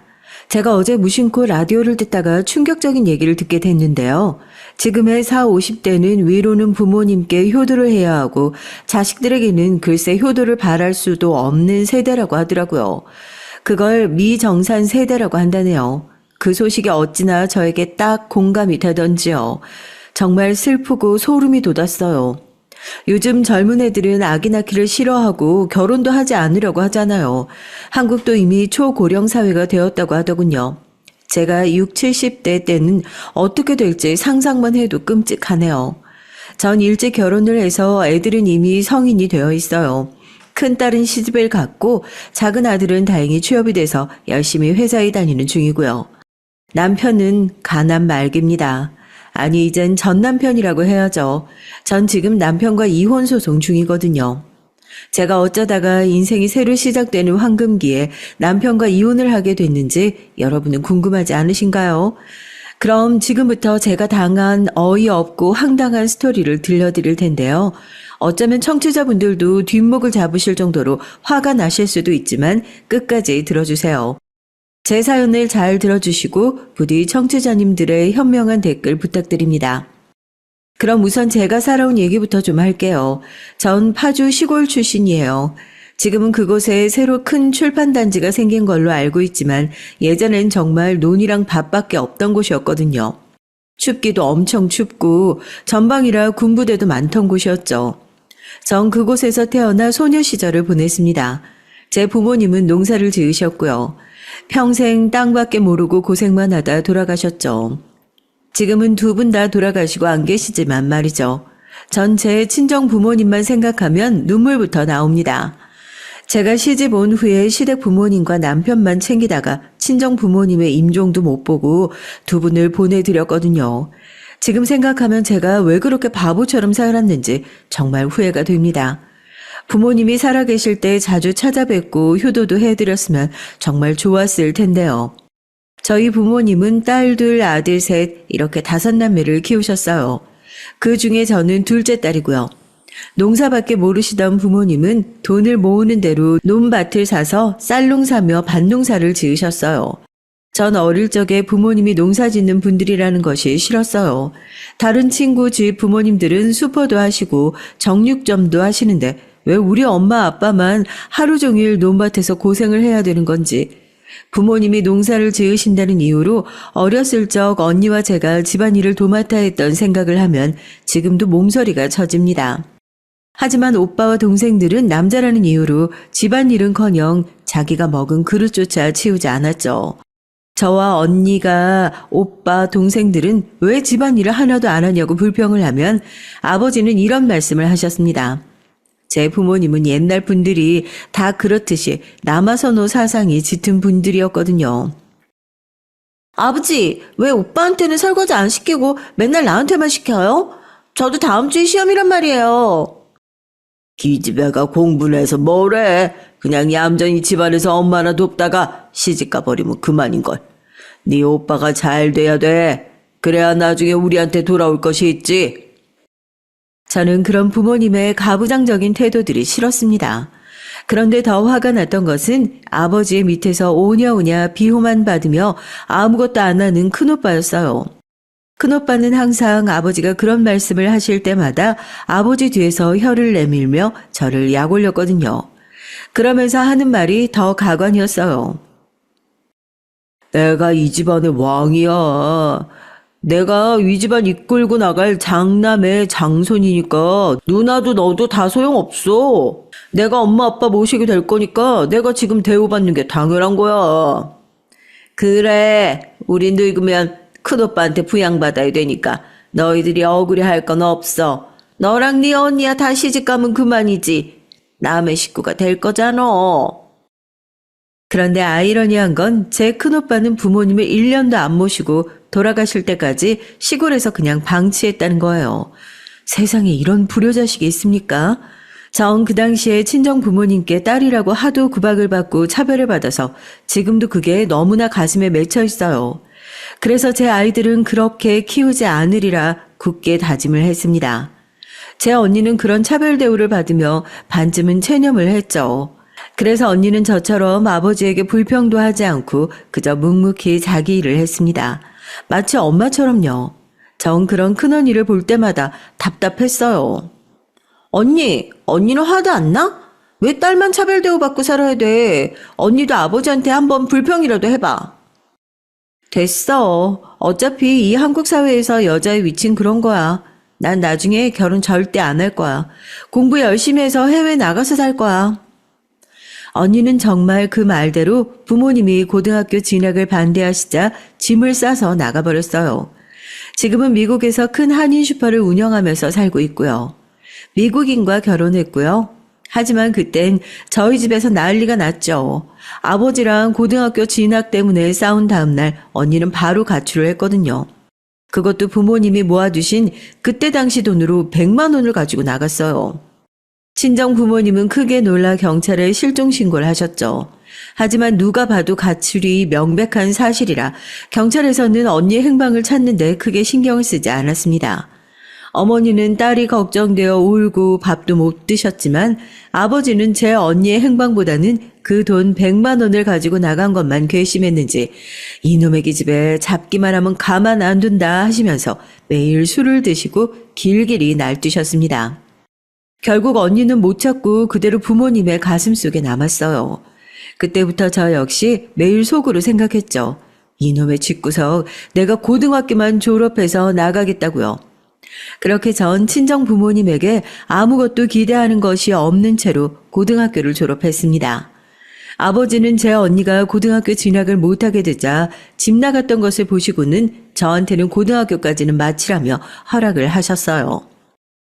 제가 어제 무심코 라디오를 듣다가 충격적인 얘기를 듣게 됐는데요. 지금의 40, 50대는 위로는 부모님께 효도를 해야 하고 자식들에게는 글쎄 효도를 바랄 수도 없는 세대라고 하더라고요. 그걸 미정산 세대라고 한다네요. 그 소식이 어찌나 저에게 딱 공감이 되던지요. 정말 슬프고 소름이 돋았어요. 요즘 젊은 애들은 아기 낳기를 싫어하고 결혼도 하지 않으려고 하잖아요. 한국도 이미 초고령 사회가 되었다고 하더군요. 제가 6, 70대 때는 어떻게 될지 상상만 해도 끔찍하네요. 전 일찍 결혼을 해서 애들은 이미 성인이 되어 있어요. 큰딸은 시집을 갔고 작은 아들은 다행히 취업이 돼서 열심히 회사에 다니는 중이고요. 남편은 가난 말기입니다. 아니, 이젠 전 남편이라고 해야죠. 전 지금 남편과 이혼 소송 중이거든요. 제가 어쩌다가 인생이 새로 시작되는 황금기에 남편과 이혼을 하게 됐는지 여러분은 궁금하지 않으신가요? 그럼 지금부터 제가 당한 어이없고 황당한 스토리를 들려드릴 텐데요. 어쩌면 청취자분들도 뒷목을 잡으실 정도로 화가 나실 수도 있지만 끝까지 들어주세요. 제 사연을 잘 들어주시고 부디 청취자님들의 현명한 댓글 부탁드립니다. 그럼 우선 제가 살아온 얘기부터 좀 할게요. 전 파주 시골 출신이에요. 지금은 그곳에 새로 큰 출판단지가 생긴 걸로 알고 있지만 예전엔 정말 논이랑 밭밖에 없던 곳이었거든요. 춥기도 엄청 춥고 전방이라 군부대도 많던 곳이었죠. 전 그곳에서 태어나 소녀 시절을 보냈습니다. 제 부모님은 농사를 지으셨고요. 평생 땅밖에 모르고 고생만 하다 돌아가셨죠. 지금은 두 분 다 돌아가시고 안 계시지만 말이죠. 전 제 친정 부모님만 생각하면 눈물부터 나옵니다. 제가 시집 온 후에 시댁 부모님과 남편만 챙기다가 친정 부모님의 임종도 못 보고 두 분을 보내드렸거든요. 지금 생각하면 제가 왜 그렇게 바보처럼 살았는지 정말 후회가 됩니다. 부모님이 살아계실 때 자주 찾아뵙고 효도도 해드렸으면 정말 좋았을 텐데요. 저희 부모님은 딸 둘, 아들 셋 이렇게 5남매를 키우셨어요. 그 중에 저는 둘째 딸이고요. 농사밖에 모르시던 부모님은 돈을 모으는 대로 논밭을 사서 쌀농사며 밭농사를 지으셨어요. 전 어릴 적에 부모님이 농사 짓는 분들이라는 것이 싫었어요. 다른 친구 집 부모님들은 수퍼도 하시고 정육점도 하시는데 왜 우리 엄마 아빠만 하루 종일 논밭에서 고생을 해야 되는 건지. 부모님이 농사를 지으신다는 이유로 어렸을 적 언니와 제가 집안일을 도맡아 했던 생각을 하면 지금도 몸서리가 쳐집니다. 하지만 오빠와 동생들은 남자라는 이유로 집안일은커녕 자기가 먹은 그릇조차 치우지 않았죠. 저와 언니가 오빠, 동생들은 왜 집안일을 하나도 안 하냐고 불평을 하면 아버지는 이런 말씀을 하셨습니다. 제 부모님은 옛날 분들이 다 그렇듯이 남아선호 사상이 짙은 분들이었거든요. 아버지, 왜 오빠한테는 설거지 안 시키고 맨날 나한테만 시켜요? 저도 다음 주에 시험이란 말이에요. 기집애가 공부를 해서 뭐래. 그냥 얌전히 집안에서 엄마나 돕다가 시집가 버리면 그만인걸. 네 오빠가 잘 돼야 돼. 그래야 나중에 우리한테 돌아올 것이 있지. 저는 그런 부모님의 가부장적인 태도들이 싫었습니다. 그런데 더 화가 났던 것은 아버지의 밑에서 오냐오냐 비호만 받으며 아무것도 안 하는 큰오빠였어요. 큰오빠는 항상 아버지가 그런 말씀을 하실 때마다 아버지 뒤에서 혀를 내밀며 저를 약올렸거든요. 그러면서 하는 말이 더 가관이었어요. 내가 이 집안의 왕이야. 내가 이 집안 이끌고 나갈 장남의 장손이니까 누나도 너도 다 소용없어. 내가 엄마 아빠 모시게 될 거니까 내가 지금 대우받는 게 당연한 거야. 그래, 우리 늙으면 큰오빠한테 부양받아야 되니까 너희들이 억울해할 건 없어. 너랑 네 언니야 다 시집가면 그만이지. 남의 식구가 될 거잖아. 그런데 아이러니한 건 제 큰오빠는 부모님을 1년도 안 모시고 돌아가실 때까지 시골에서 그냥 방치했다는 거예요. 세상에 이런 불효자식이 있습니까? 전 그 당시에 친정 부모님께 딸이라고 하도 구박을 받고 차별을 받아서 지금도 그게 너무나 가슴에 맺혀 있어요. 그래서 제 아이들은 그렇게 키우지 않으리라 굳게 다짐을 했습니다. 제 언니는 그런 차별 대우를 받으며 반쯤은 체념을 했죠. 그래서 언니는 저처럼 아버지에게 불평도 하지 않고 그저 묵묵히 자기 일을 했습니다. 마치 엄마처럼요. 전 그런 큰언니를 볼 때마다 답답했어요. 언니는 화도 안 나? 왜 딸만 차별 대우받고 살아야 돼? 언니도 아버지한테 한번 불평이라도 해봐. 됐어. 어차피 이 한국 사회에서 여자의 위치는 그런 거야. 난 나중에 결혼 절대 안 할 거야. 공부 열심히 해서 해외 나가서 살 거야. 언니는 정말 그 말대로 부모님이 고등학교 진학을 반대하시자 짐을 싸서 나가버렸어요. 지금은 미국에서 큰 한인 슈퍼를 운영하면서 살고 있고요. 미국인과 결혼했고요. 하지만 그땐 저희 집에서 난리가 났죠. 아버지랑 고등학교 진학 때문에 싸운 다음날 언니는 바로 가출을 했거든요. 그것도 부모님이 모아두신 그때 당시 돈으로 100만 원을 가지고 나갔어요. 친정 부모님은 크게 놀라 경찰에 실종 신고를 하셨죠. 하지만 누가 봐도 가출이 명백한 사실이라 경찰에서는 언니의 행방을 찾는데 크게 신경을 쓰지 않았습니다. 어머니는 딸이 걱정되어 울고 밥도 못 드셨지만 아버지는 제 언니의 행방보다는 그 돈 100만 원을 가지고 나간 것만 괘씸했는지 이놈의 기집애 잡기만 하면 가만 안 둔다 하시면서 매일 술을 드시고 길길이 날뛰셨습니다. 결국 언니는 못 찾고 그대로 부모님의 가슴 속에 남았어요. 그때부터 저 역시 매일 속으로 생각했죠. 이놈의 집구석 내가 고등학교만 졸업해서 나가겠다고요. 그렇게 전 친정 부모님에게 아무것도 기대하는 것이 없는 채로 고등학교를 졸업했습니다. 아버지는 제 언니가 고등학교 진학을 못하게 되자 집 나갔던 것을 보시고는 저한테는 고등학교까지는 마치라며 허락을 하셨어요.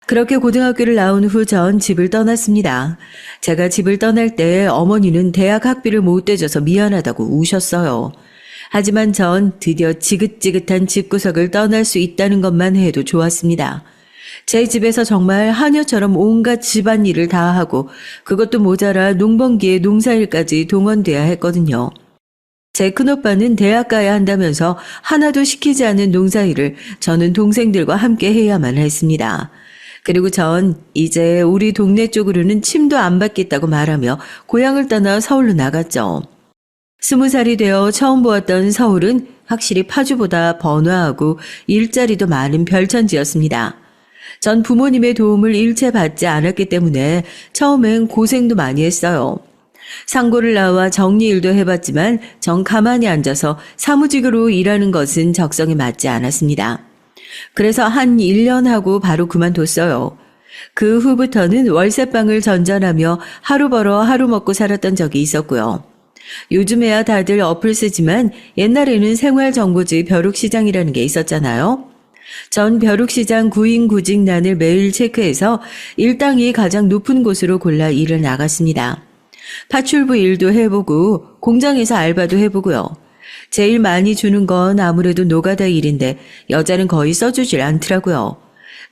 그렇게 고등학교를 나온 후 전 집을 떠났습니다. 제가 집을 떠날 때 어머니는 대학 학비를 못 대줘서 미안하다고 우셨어요. 하지만 전 드디어 지긋지긋한 집구석을 떠날 수 있다는 것만 해도 좋았습니다. 제 집에서 정말 하녀처럼 온갖 집안일을 다 하고 그것도 모자라 농번기에 농사일까지 동원돼야 했거든요. 제 큰오빠는 대학 가야 한다면서 하나도 시키지 않은 농사일을 저는 동생들과 함께 해야만 했습니다. 그리고 전 이제 우리 동네 쪽으로는 침도 안 받겠다고 말하며 고향을 떠나 서울로 나갔죠. 20살이 되어 처음 보았던 서울은 확실히 파주보다 번화하고 일자리도 많은 별천지였습니다. 전 부모님의 도움을 일체 받지 않았기 때문에 처음엔 고생도 많이 했어요. 상고를 나와 정리일도 해봤지만 전 가만히 앉아서 사무직으로 일하는 것은 적성에 맞지 않았습니다. 그래서 한 1년 하고 바로 그만뒀어요. 그 후부터는 월세방을 전전하며 하루 벌어 하루 먹고 살았던 적이 있었고요. 요즘에야 다들 어플 쓰지만 옛날에는 생활정보지 벼룩시장이라는 게 있었잖아요. 전 벼룩시장 구인구직란을 매일 체크해서 일당이 가장 높은 곳으로 골라 일을 나갔습니다. 파출부 일도 해보고 공장에서 알바도 해보고요. 제일 많이 주는 건 아무래도 노가다 일인데 여자는 거의 써주질 않더라고요.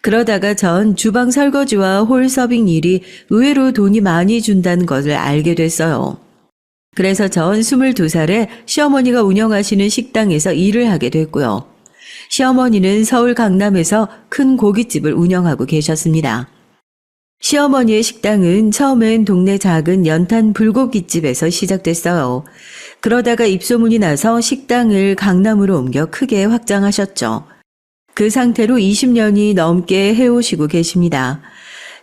그러다가 전 주방 설거지와 홀 서빙 일이 의외로 돈이 많이 준다는 것을 알게 됐어요. 그래서 전 22살에 시어머니가 운영하시는 식당에서 일을 하게 됐고요. 시어머니는 서울 강남에서 큰 고깃집을 운영하고 계셨습니다. 시어머니의 식당은 처음엔 동네 작은 연탄 불고깃집에서 시작됐어요. 그러다가 입소문이 나서 식당을 강남으로 옮겨 크게 확장하셨죠. 그 상태로 20년이 넘게 해오시고 계십니다.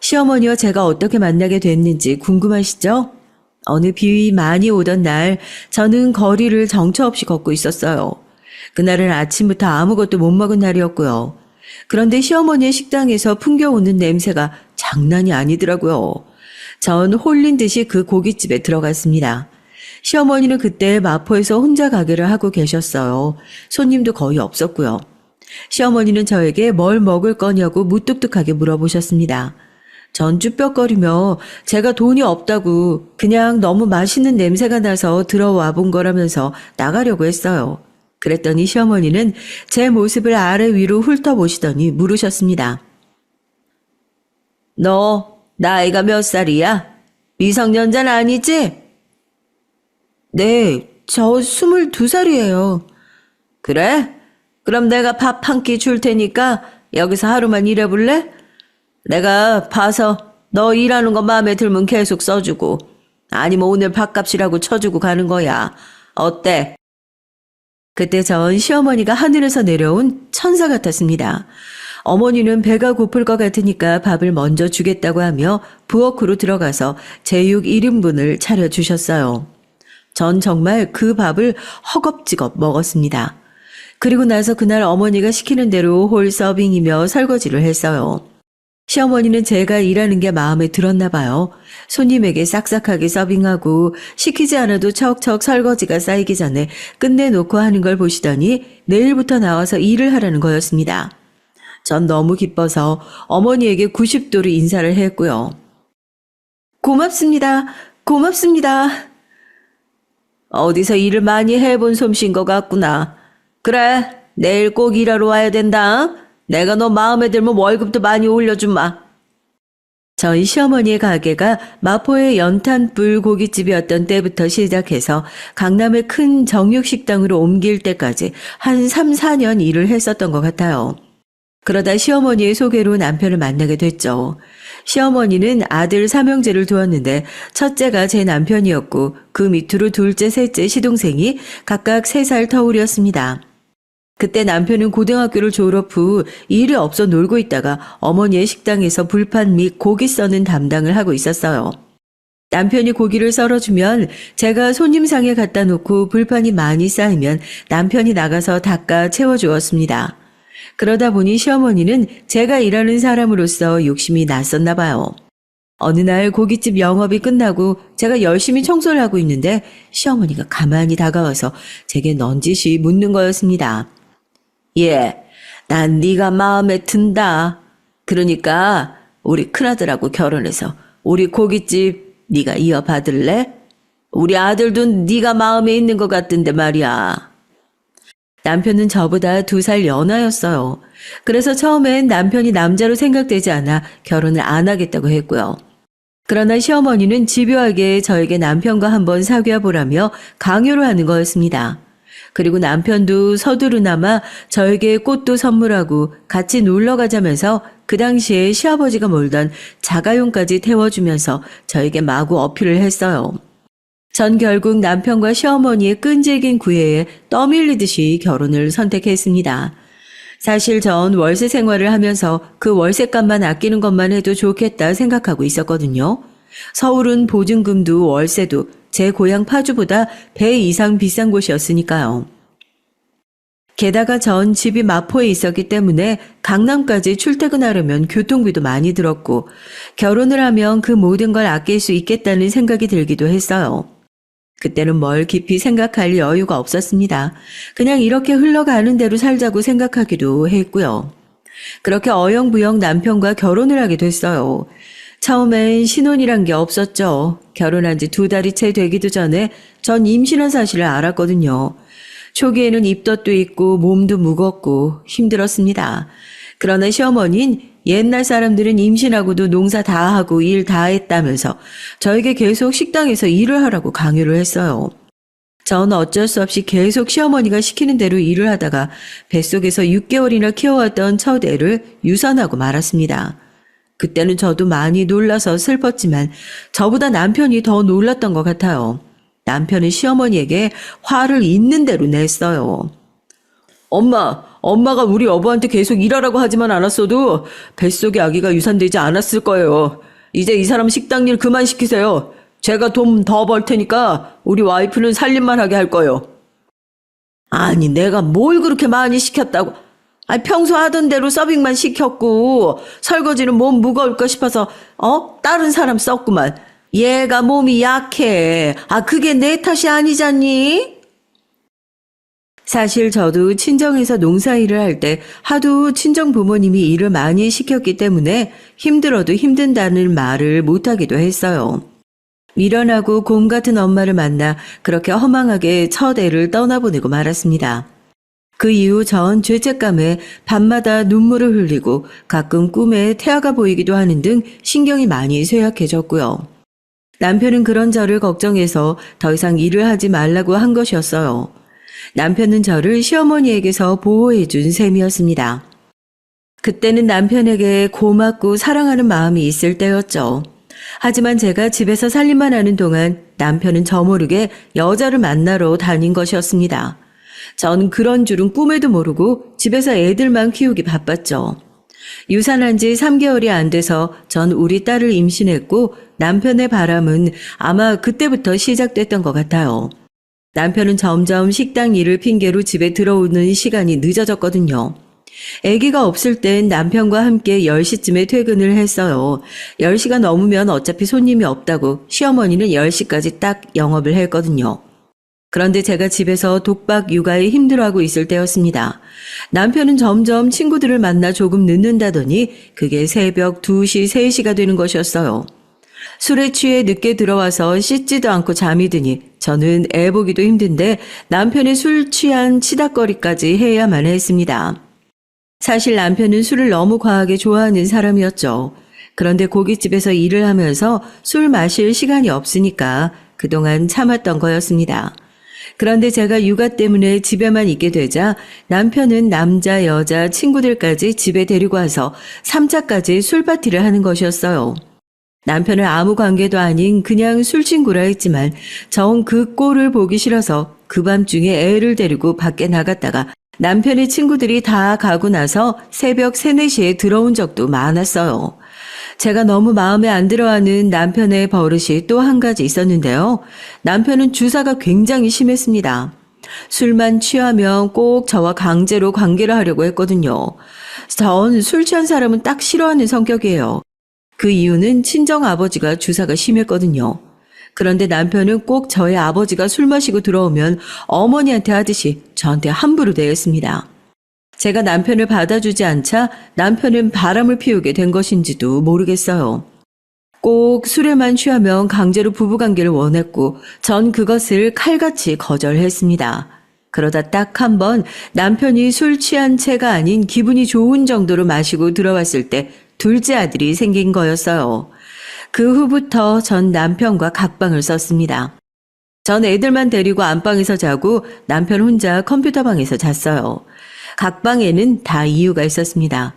시어머니와 제가 어떻게 만나게 됐는지 궁금하시죠? 어느 비 많이 오던 날 저는 거리를 정처 없이 걷고 있었어요. 그날은 아침부터 아무것도 못 먹은 날이었고요. 그런데 시어머니의 식당에서 풍겨오는 냄새가 장난이 아니더라고요. 전 홀린 듯이 그 고깃집에 들어갔습니다. 시어머니는 그때 마포에서 혼자 가게를 하고 계셨어요. 손님도 거의 없었고요. 시어머니는 저에게 뭘 먹을 거냐고 무뚝뚝하게 물어보셨습니다. 전 쭈뼛거리며 제가 돈이 없다고 그냥 너무 맛있는 냄새가 나서 들어와 본 거라면서 나가려고 했어요. 그랬더니 시어머니는 제 모습을 아래 위로 훑어보시더니 물으셨습니다. 너 나이가 몇 살이야? 미성년자는 아니지? 네, 저 22살이에요. 그래? 그럼 내가 밥 한 끼 줄 테니까 여기서 하루만 일해볼래? 내가 봐서 너 일하는 거 마음에 들면 계속 써주고 아니면 오늘 밥값이라고 쳐주고 가는 거야. 어때? 그때 전 시어머니가 하늘에서 내려온 천사 같았습니다. 어머니는 배가 고플 것 같으니까 밥을 먼저 주겠다고 하며 부엌으로 들어가서 제육 1인분을 차려주셨어요. 전 정말 그 밥을 허겁지겁 먹었습니다. 그리고 나서 그날 어머니가 시키는 대로 홀 서빙이며 설거지를 했어요. 시어머니는 제가 일하는 게 마음에 들었나 봐요. 손님에게 싹싹하게 서빙하고 시키지 않아도 척척 설거지가 쌓이기 전에 끝내놓고 하는 걸 보시더니 내일부터 나와서 일을 하라는 거였습니다. 전 너무 기뻐서 어머니에게 90도로 인사를 했고요. 고맙습니다. 고맙습니다. 어디서 일을 많이 해본 솜씨인 것 같구나. 그래, 내일 꼭 일하러 와야 된다. 내가 너 마음에 들면 월급도 많이 올려주마. 저희 시어머니의 가게가 마포의 연탄불 고깃집이었던 때부터 시작해서 강남의 큰 정육식당으로 옮길 때까지 한 3, 4년 일을 했었던 것 같아요. 그러다 시어머니의 소개로 남편을 만나게 됐죠. 시어머니는 아들 삼형제를 두었는데 첫째가 제 남편이었고 그 밑으로 둘째, 셋째 시동생이 각각 3살 터울이었습니다. 그때 남편은 고등학교를 졸업 후 일이 없어 놀고 있다가 어머니의 식당에서 불판 및 고기 써는 담당을 하고 있었어요. 남편이 고기를 썰어주면 제가 손님상에 갖다 놓고 불판이 많이 쌓이면 남편이 나가서 닦아 채워주었습니다. 그러다 보니 시어머니는 제가 일하는 사람으로서 욕심이 났었나 봐요. 어느 날 고깃집 영업이 끝나고 제가 열심히 청소를 하고 있는데 시어머니가 가만히 다가와서 제게 넌지시 묻는 거였습니다. 예, 난 네가 마음에 든다. 그러니까 우리 큰아들하고 결혼해서 우리 고깃집 네가 이어받을래? 우리 아들도 네가 마음에 있는 것 같던데 말이야. 남편은 저보다 2살 연하였어요. 그래서 처음엔 남편이 남자로 생각되지 않아 결혼을 안 하겠다고 했고요. 그러나 시어머니는 집요하게 저에게 남편과 한번 사귀어 보라며 강요를 하는 거였습니다. 그리고 남편도 서두르나마 저에게 꽃도 선물하고 같이 놀러 가자면서 그 당시에 시아버지가 몰던 자가용까지 태워주면서 저에게 마구 어필을 했어요. 전 결국 남편과 시어머니의 끈질긴 구애에 떠밀리듯이 결혼을 선택했습니다. 사실 전 월세 생활을 하면서 그 월세값만 아끼는 것만 해도 좋겠다 생각하고 있었거든요. 서울은 보증금도 월세도 제 고향 파주보다 배 이상 비싼 곳이었으니까요. 게다가 전 집이 마포에 있었기 때문에 강남까지 출퇴근하려면 교통비도 많이 들었고 결혼을 하면 그 모든 걸 아낄 수 있겠다는 생각이 들기도 했어요. 그때는 뭘 깊이 생각할 여유가 없었습니다. 그냥 이렇게 흘러가는 대로 살자고 생각하기도 했고요. 그렇게 어영부영 남편과 결혼을 하게 됐어요. 처음엔 신혼이란 게 없었죠. 결혼한 지 2달이 채 되기도 전에 전 임신한 사실을 알았거든요. 초기에는 입덧도 있고 몸도 무겁고 힘들었습니다. 그러나 시어머니는 옛날 사람들은 임신하고도 농사 다 하고 일 다 했다면서 저에게 계속 식당에서 일을 하라고 강요를 했어요. 전 어쩔 수 없이 계속 시어머니가 시키는 대로 일을 하다가 뱃속에서 6개월이나 키워왔던 첫 애를 유산하고 말았습니다. 그때는 저도 많이 놀라서 슬펐지만 저보다 남편이 더 놀랐던 것 같아요. 남편은 시어머니에게 화를 있는 대로 냈어요. 엄마가 우리 여보한테 계속 일하라고 하지만 않았어도 뱃속에 아기가 유산되지 않았을 거예요. 이제 이 사람 식당 일 그만 시키세요. 제가 돈 더 벌 테니까 우리 와이프는 살림만 하게 할 거예요. 아니, 내가 뭘 그렇게 많이 시켰다고. 평소 하던 대로 서빙만 시켰고 설거지는 몸 무거울까 싶어서 다른 사람 썼구만. 얘가 몸이 약해. 그게 내 탓이 아니잖니? 사실 저도 친정에서 농사일을 할 때 하도 친정 부모님이 일을 많이 시켰기 때문에 힘들어도 힘든다는 말을 못하기도 했어요. 미련하고 곰 같은 엄마를 만나 그렇게 허망하게 첫 애를 떠나보내고 말았습니다. 그 이후 전 죄책감에 밤마다 눈물을 흘리고 가끔 꿈에 태아가 보이기도 하는 등 신경이 많이 쇠약해졌고요. 남편은 그런 저를 걱정해서 더 이상 일을 하지 말라고 한 것이었어요. 남편은 저를 시어머니에게서 보호해준 셈이었습니다. 그때는 남편에게 고맙고 사랑하는 마음이 있을 때였죠. 하지만 제가 집에서 살림만 하는 동안 남편은 저 모르게 여자를 만나러 다닌 것이었습니다. 전 그런 줄은 꿈에도 모르고 집에서 애들만 키우기 바빴죠. 유산한 지 3개월이 안 돼서 전 우리 딸을 임신했고 남편의 바람은 아마 그때부터 시작됐던 것 같아요. 남편은 점점 식당 일을 핑계로 집에 들어오는 시간이 늦어졌거든요. 아기가 없을 땐 남편과 함께 10시쯤에 퇴근을 했어요. 10시가 넘으면 어차피 손님이 없다고 시어머니는 10시까지 딱 영업을 했거든요. 그런데 제가 집에서 독박 육아에 힘들어하고 있을 때였습니다. 남편은 점점 친구들을 만나 조금 늦는다더니 그게 새벽 2시, 3시가 되는 것이었어요. 술에 취해 늦게 들어와서 씻지도 않고 잠이 드니 저는 애 보기도 힘든데 남편의 술 취한 치닥거리까지 해야만 했습니다. 사실 남편은 술을 너무 과하게 좋아하는 사람이었죠. 그런데 고깃집에서 일을 하면서 술 마실 시간이 없으니까 그동안 참았던 거였습니다. 그런데 제가 육아 때문에 집에만 있게 되자 남편은 남자, 여자, 친구들까지 집에 데리고 와서 3차까지 술파티를 하는 것이었어요. 남편은 아무 관계도 아닌 그냥 술친구라 했지만 정 그 꼴을 보기 싫어서 그 밤중에 애를 데리고 밖에 나갔다가 남편의 친구들이 다 가고 나서 새벽 3, 4시에 들어온 적도 많았어요. 제가 너무 마음에 안 들어하는 남편의 버릇이 또 한 가지 있었는데요. 남편은 주사가 굉장히 심했습니다. 술만 취하면 꼭 저와 강제로 관계를 하려고 했거든요. 전 술 취한 사람은 딱 싫어하는 성격이에요. 그 이유는 친정아버지가 주사가 심했거든요. 그런데 남편은 꼭 저희 아버지가 술 마시고 들어오면 어머니한테 하듯이 저한테 함부로 대했습니다. 제가 남편을 받아주지 않자 남편은 바람을 피우게 된 것인지도 모르겠어요. 꼭 술에만 취하면 강제로 부부관계를 원했고 전 그것을 칼같이 거절했습니다. 그러다 딱 한 번 남편이 술 취한 채가 아닌 기분이 좋은 정도로 마시고 들어왔을 때 둘째 아들이 생긴 거였어요. 그 후부터 전 남편과 각방을 썼습니다. 전 애들만 데리고 안방에서 자고 남편 혼자 컴퓨터방에서 잤어요. 각방에는 다 이유가 있었습니다.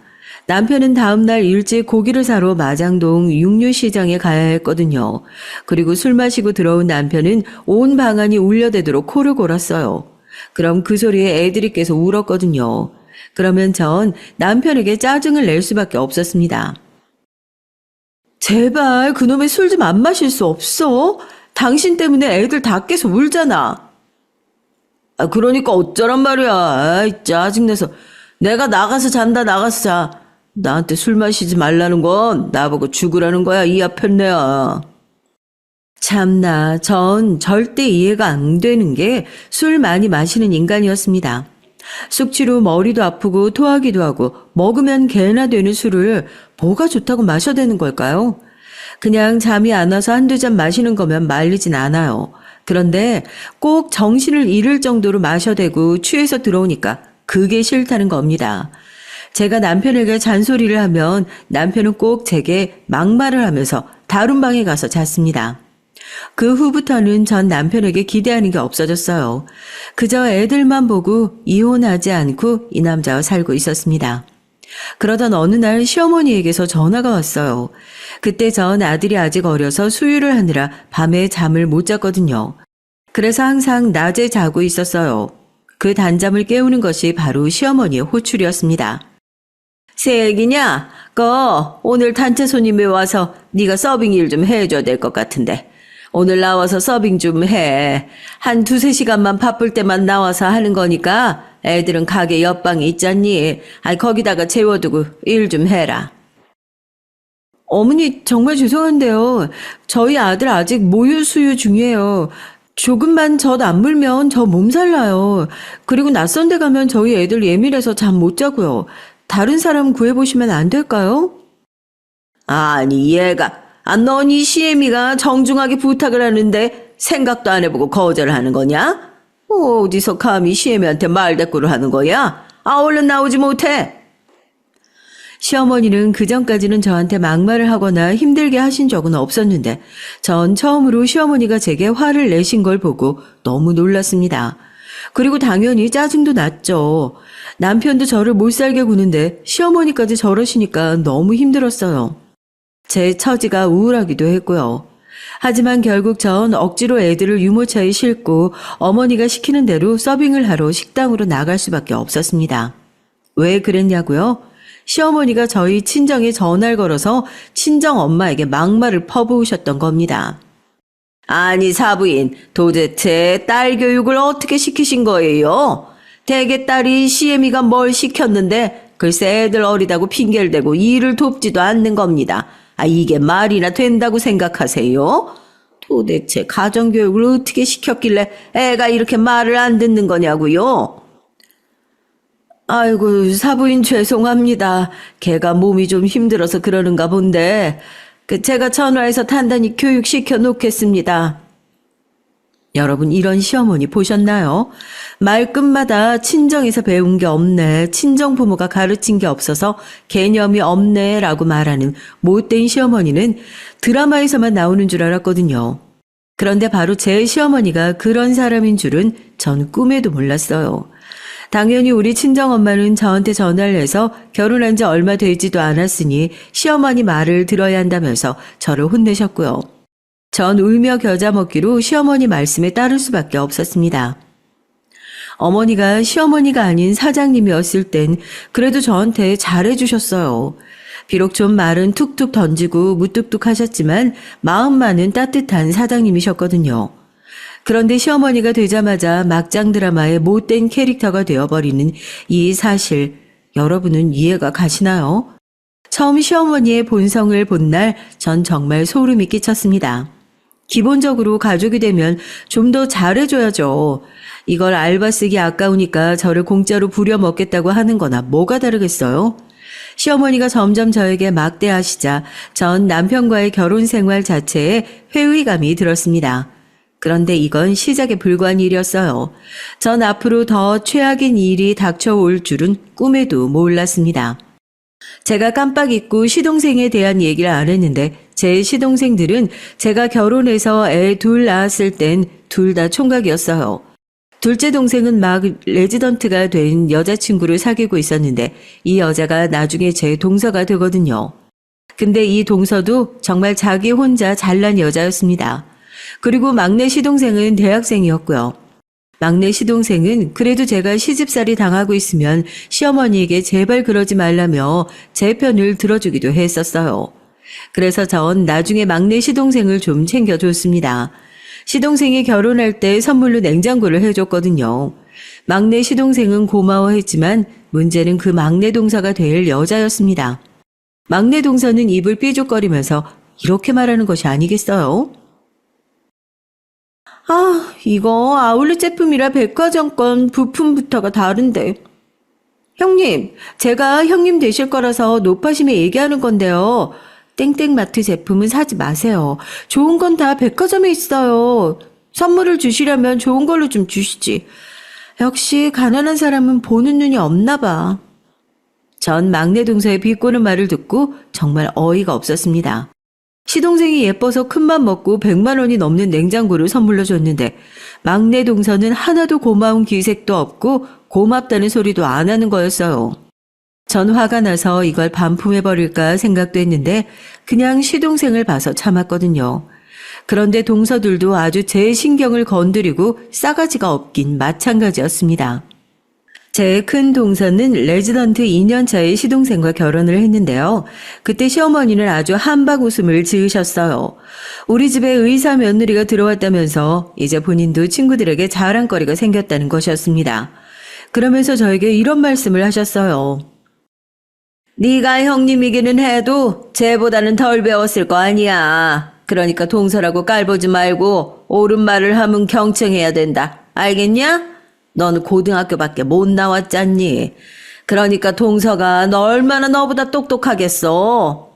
남편은 다음날 일찍 고기를 사러 마장동 육류시장에 가야 했거든요. 그리고 술 마시고 들어온 남편은 온 방안이 울려대도록 코를 골았어요. 그럼 그 소리에 애들이 계속 울었거든요. 그러면 전 남편에게 짜증을 낼 수밖에 없었습니다. 제발 그놈의 술 좀 안 마실 수 없어? 당신 때문에 애들 다 계속 울잖아. 그러니까 어쩌란 말이야. 아이, 짜증내서. 내가 나가서 잔다, 나가서 자. 나한테 술 마시지 말라는 건 나보고 죽으라는 거야, 이하 편내야. 참나, 전 절대 이해가 안 되는 게 술 많이 마시는 인간이었습니다. 숙취로 머리도 아프고 토하기도 하고 먹으면 개나 되는 술을 뭐가 좋다고 마셔대는 걸까요? 그냥 잠이 안 와서 한두 잔 마시는 거면 말리진 않아요. 그런데 꼭 정신을 잃을 정도로 마셔대고 취해서 들어오니까 그게 싫다는 겁니다. 제가 남편에게 잔소리를 하면 남편은 꼭 제게 막말을 하면서 다른 방에 가서 잤습니다. 그 후부터는 전 남편에게 기대하는 게 없어졌어요. 그저 애들만 보고 이혼하지 않고 이 남자와 살고 있었습니다. 그러던 어느 날 시어머니에게서 전화가 왔어요. 그때 전 아들이 아직 어려서 수유를 하느라 밤에 잠을 못 잤거든요. 그래서 항상 낮에 자고 있었어요. 그 단잠을 깨우는 것이 바로 시어머니의 호출이었습니다. 새 얘기냐? 오늘 단체 손님이 와서 네가 서빙 일 좀 해줘야 될 것 같은데. 오늘 나와서 서빙 좀 해. 한 2-3시간만 바쁠 때만 나와서 하는 거니까 애들은 가게 옆방에 있잖니. 거기다가 재워두고 일 좀 해라. 어머니 정말 죄송한데요. 저희 아들 아직 모유 수유 중이에요. 조금만 젖 안 물면 저 몸살 나요. 그리고 낯선 데 가면 저희 애들 예민해서 잠 못 자고요. 다른 사람 구해보시면 안 될까요? 아니 얘가 넌 이 시애미가 정중하게 부탁을 하는데 생각도 안 해보고 거절하는 거냐? 어디서 감히 시애미한테 말대꾸를 하는 거야? 얼른 나오지 못해. 시어머니는 그전까지는 저한테 막말을 하거나 힘들게 하신 적은 없었는데 전 처음으로 시어머니가 제게 화를 내신 걸 보고 너무 놀랐습니다. 그리고 당연히 짜증도 났죠. 남편도 저를 못살게 구는데 시어머니까지 저러시니까 너무 힘들었어요. 제 처지가 우울하기도 했고요. 하지만 결국 전 억지로 애들을 유모차에 싣고 어머니가 시키는 대로 서빙을 하러 식당으로 나갈 수밖에 없었습니다. 왜 그랬냐고요? 시어머니가 저희 친정에 전화를 걸어서 친정 엄마에게 막말을 퍼부으셨던 겁니다. 아니, 사부인, 도대체 딸 교육을 어떻게 시키신 거예요? 대개 딸이 시애미가 뭘 시켰는데 글쎄 애들 어리다고 핑계를 대고 일을 돕지도 않는 겁니다. 아, 이게 말이나 된다고 생각하세요? 도대체 가정교육을 어떻게 시켰길래 애가 이렇게 말을 안 듣는 거냐고요? 아이고, 사부인 죄송합니다. 걔가 몸이 좀 힘들어서 그러는가 본데, 제가 전화해서 단단히 교육시켜 놓겠습니다. 여러분, 이런 시어머니 보셨나요? 말끝마다 친정에서 배운 게 없네, 친정 부모가 가르친 게 없어서 개념이 없네 라고 말하는 못된 시어머니는 드라마에서만 나오는 줄 알았거든요. 그런데 바로 제 시어머니가 그런 사람인 줄은 전 꿈에도 몰랐어요. 당연히 우리 친정엄마는 저한테 전화를 해서 결혼한 지 얼마 되지도 않았으니 시어머니 말을 들어야 한다면서 저를 혼내셨고요. 전 울며 겨자 먹기로 시어머니 말씀에 따를 수밖에 없었습니다. 어머니가 시어머니가 아닌 사장님이었을 땐 그래도 저한테 잘해주셨어요. 비록 좀 말은 툭툭 던지고 무뚝뚝하셨지만 마음만은 따뜻한 사장님이셨거든요. 그런데 시어머니가 되자마자 막장 드라마의 못된 캐릭터가 되어버리는 이 사실, 여러분은 이해가 가시나요? 처음 시어머니의 본성을 본 날 전 정말 소름이 끼쳤습니다. 기본적으로 가족이 되면 좀 더 잘해줘야죠. 이걸 알바 쓰기 아까우니까 저를 공짜로 부려먹겠다고 하는 거나 뭐가 다르겠어요? 시어머니가 점점 저에게 막대하시자 전 남편과의 결혼 생활 자체에 회의감이 들었습니다. 그런데 이건 시작에 불과한 일이었어요. 전 앞으로 더 최악인 일이 닥쳐올 줄은 꿈에도 몰랐습니다. 제가 깜빡 잊고 시동생에 대한 얘기를 안 했는데 제 시동생들은 제가 결혼해서 애 둘 낳았을 땐 둘 다 총각이었어요. 둘째 동생은 막 레지던트가 된 여자친구를 사귀고 있었는데 이 여자가 나중에 제 동서가 되거든요. 근데 이 동서도 정말 자기 혼자 잘난 여자였습니다. 그리고 막내 시동생은 대학생이었고요. 막내 시동생은 그래도 제가 시집살이 당하고 있으면 시어머니에게 제발 그러지 말라며 제 편을 들어주기도 했었어요. 그래서 전 나중에 막내 시동생을 좀 챙겨줬습니다. 시동생이 결혼할 때 선물로 냉장고를 해줬거든요. 막내 시동생은 고마워했지만 문제는 그 막내 동서가 될 여자였습니다. 막내 동서는 입을 삐죽거리면서 이렇게 말하는 것이 아니겠어요? 아, 이거 아울렛 제품이라 백화점권 부품부터가 다른데. 형님, 제가 형님 되실 거라서 높아심에 얘기하는 건데요. 땡땡마트 제품은 사지 마세요. 좋은 건 다 백화점에 있어요. 선물을 주시려면 좋은 걸로 좀 주시지. 역시 가난한 사람은 보는 눈이 없나 봐. 전 막내 동서의 비꼬는 말을 듣고 정말 어이가 없었습니다. 시동생이 예뻐서 큰맘 먹고 100만 원이 넘는 냉장고를 선물로 줬는데 막내 동서는 하나도 고마운 기색도 없고 고맙다는 소리도 안 하는 거였어요. 전 화가 나서 이걸 반품해버릴까 생각도 했는데 그냥 시동생을 봐서 참았거든요. 그런데 동서들도 아주 제 신경을 건드리고 싸가지가 없긴 마찬가지였습니다. 제 큰 동서는 레지던트 2년차의 시동생과 결혼을 했는데요. 그때 시어머니는 아주 한박 웃음을 지으셨어요. 우리 집에 의사 며느리가 들어왔다면서 이제 본인도 친구들에게 자랑거리가 생겼다는 것이었습니다. 그러면서 저에게 이런 말씀을 하셨어요. 네가 형님이기는 해도 쟤보다는 덜 배웠을 거 아니야. 그러니까 동서라고 깔보지 말고 옳은 말을 하면 경청해야 된다. 알겠냐? 넌 고등학교밖에 못 나왔잖니. 그러니까 동서가 너 얼마나 너보다 똑똑하겠어.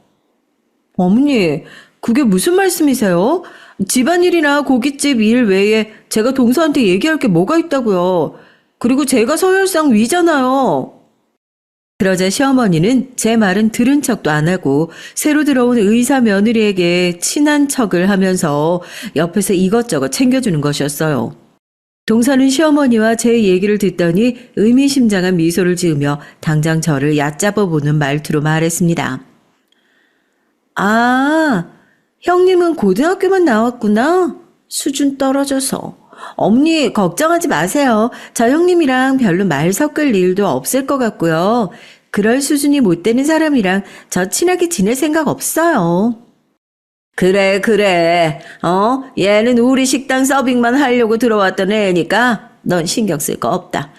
어머니, 그게 무슨 말씀이세요? 집안일이나 고깃집 일 외에 제가 동서한테 얘기할 게 뭐가 있다고요. 그리고 제가 서열상 위잖아요. 그러자 시어머니는 제 말은 들은 척도 안 하고 새로 들어온 의사 며느리에게 친한 척을 하면서 옆에서 이것저것 챙겨주는 것이었어요. 동서는 시어머니와 제 얘기를 듣더니 의미심장한 미소를 지으며 당장 저를 얕잡아 보는 말투로 말했습니다. 아, 형님은 고등학교만 나왔구나. 수준 떨어져서. 어머니 걱정하지 마세요. 저 형님이랑 별로 말 섞을 일도 없을 것 같고요. 그럴 수준이 못 되는 사람이랑 저 친하게 지낼 생각 없어요. 그래, 그래. 얘는 우리 식당 서빙만 하려고 들어왔던 애니까 넌 신경 쓸 거 없다.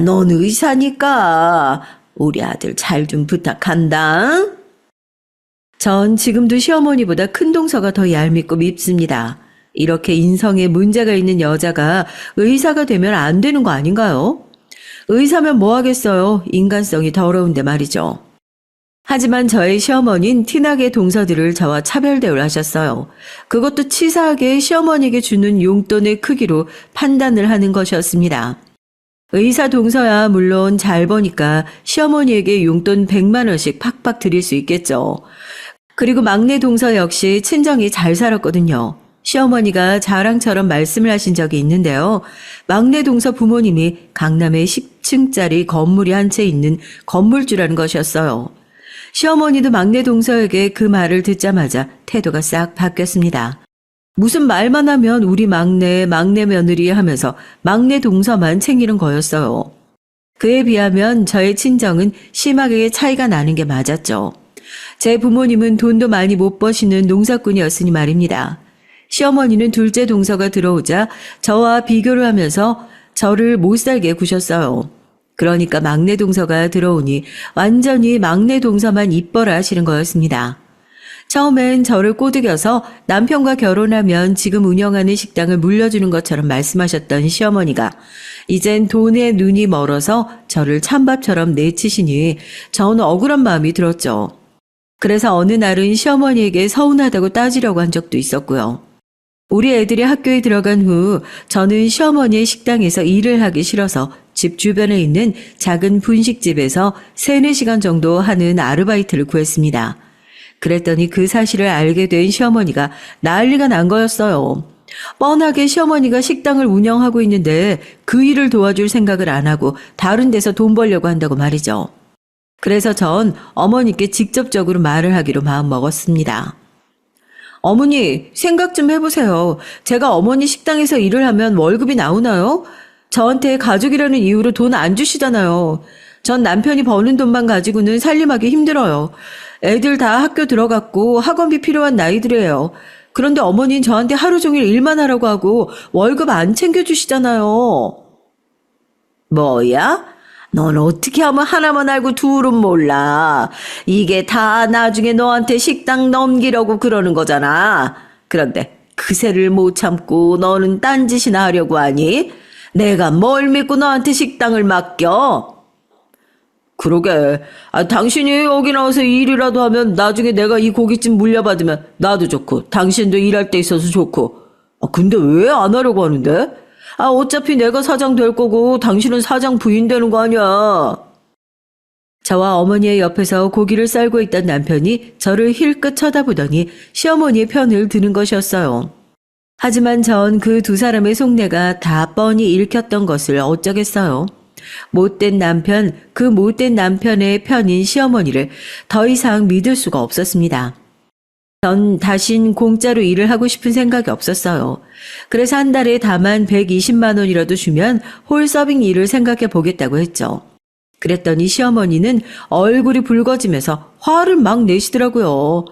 넌 의사니까 우리 아들 잘 좀 부탁한다. 전 지금도 시어머니보다 큰 동서가 더 얄밉고 밉습니다. 이렇게 인성에 문제가 있는 여자가 의사가 되면 안 되는 거 아닌가요? 의사면 뭐 하겠어요? 인간성이 더러운데 말이죠. 하지만 저의 시어머니는 티나게 동서들을 저와 차별 대우를 하셨어요. 그것도 치사하게 시어머니에게 주는 용돈의 크기로 판단을 하는 것이었습니다. 의사 동서야 물론 잘 버니까 시어머니에게 용돈 100만 원씩 팍팍 드릴 수 있겠죠. 그리고 막내 동서 역시 친정이 잘 살았거든요. 시어머니가 자랑처럼 말씀을 하신 적이 있는데요. 막내 동서 부모님이 강남에 10층짜리 건물이 한 채 있는 건물주라는 것이었어요. 시어머니도 막내 동서에게 그 말을 듣자마자 태도가 싹 바뀌었습니다. 무슨 말만 하면 우리 막내 며느리 하면서 막내 동서만 챙기는 거였어요. 그에 비하면 저의 친정은 심하게 차이가 나는 게 맞았죠. 제 부모님은 돈도 많이 못 버시는 농사꾼이었으니 말입니다. 시어머니는 둘째 동서가 들어오자 저와 비교를 하면서 저를 못 살게 구셨어요. 그러니까 막내 동서가 들어오니 완전히 막내 동서만 이뻐라 하시는 거였습니다. 처음엔 저를 꼬드겨서 남편과 결혼하면 지금 운영하는 식당을 물려주는 것처럼 말씀하셨던 시어머니가 이젠 돈에 눈이 멀어서 저를 찬밥처럼 내치시니 저는 억울한 마음이 들었죠. 그래서 어느 날은 시어머니에게 서운하다고 따지려고 한 적도 있었고요. 우리 애들이 학교에 들어간 후 저는 시어머니의 식당에서 일을 하기 싫어서 집 주변에 있는 작은 분식집에서 3-4시간 정도 하는 아르바이트를 구했습니다. 그랬더니 그 사실을 알게 된 시어머니가 난리가 난 거였어요. 뻔하게 시어머니가 식당을 운영하고 있는데 그 일을 도와줄 생각을 안 하고 다른 데서 돈 벌려고 한다고 말이죠. 그래서 전 어머니께 직접적으로 말을 하기로 마음먹었습니다. 어머니, 생각 좀 해보세요. 제가 어머니 식당에서 일을 하면 월급이 나오나요? 저한테 가족이라는 이유로 돈 안 주시잖아요. 전 남편이 버는 돈만 가지고는 살림하기 힘들어요. 애들 다 학교 들어갔고 학원비 필요한 나이들이에요. 그런데 어머니는 저한테 하루 종일 일만 하라고 하고 월급 안 챙겨주시잖아요. 뭐야? 넌 어떻게 하면 하나만 알고 둘은 몰라. 이게 다 나중에 너한테 식당 넘기려고 그러는 거잖아. 그런데 그새를 못 참고 너는 딴짓이나 하려고 하니? 내가 뭘 믿고 너한테 식당을 맡겨? 그러게. 당신이 여기 나와서 일이라도 하면 나중에 내가 이 고깃집 물려받으면 나도 좋고 당신도 일할 때 있어서 좋고. 근데 왜 안 하려고 하는데? 어차피 내가 사장 될 거고 당신은 사장 부인 되는 거 아니야. 저와 어머니의 옆에서 고기를 썰고 있던 남편이 저를 힐끗 쳐다보더니 시어머니의 편을 드는 것이었어요. 하지만 전 그 두 사람의 속내가 다 뻔히 읽혔던 것을 어쩌겠어요. 못된 남편, 그 못된 남편의 편인 시어머니를 더 이상 믿을 수가 없었습니다. 전 다신 공짜로 일을 하고 싶은 생각이 없었어요. 그래서 한 달에 다만 120만 원이라도 주면 홀 서빙 일을 생각해 보겠다고 했죠. 그랬더니 시어머니는 얼굴이 붉어지면서 화를 막 내시더라고요.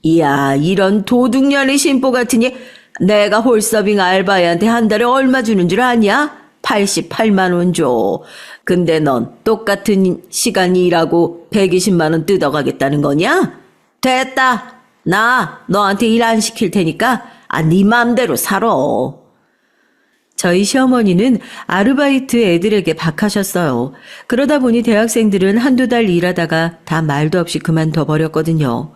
이야, 이런 도둑년의 심보 같으니 내가 홀서빙 알바애한테 한 달에 얼마 주는 줄 아냐? 88만 원 줘. 근데 넌 똑같은 시간 일하고 120만 원 뜯어가겠다는 거냐? 됐다. 나 너한테 일 안 시킬 테니까 네 맘대로 살아. 저희 시어머니는 아르바이트 애들에게 박하셨어요. 그러다 보니 대학생들은 한두 달 일하다가 다 말도 없이 그만둬 버렸거든요.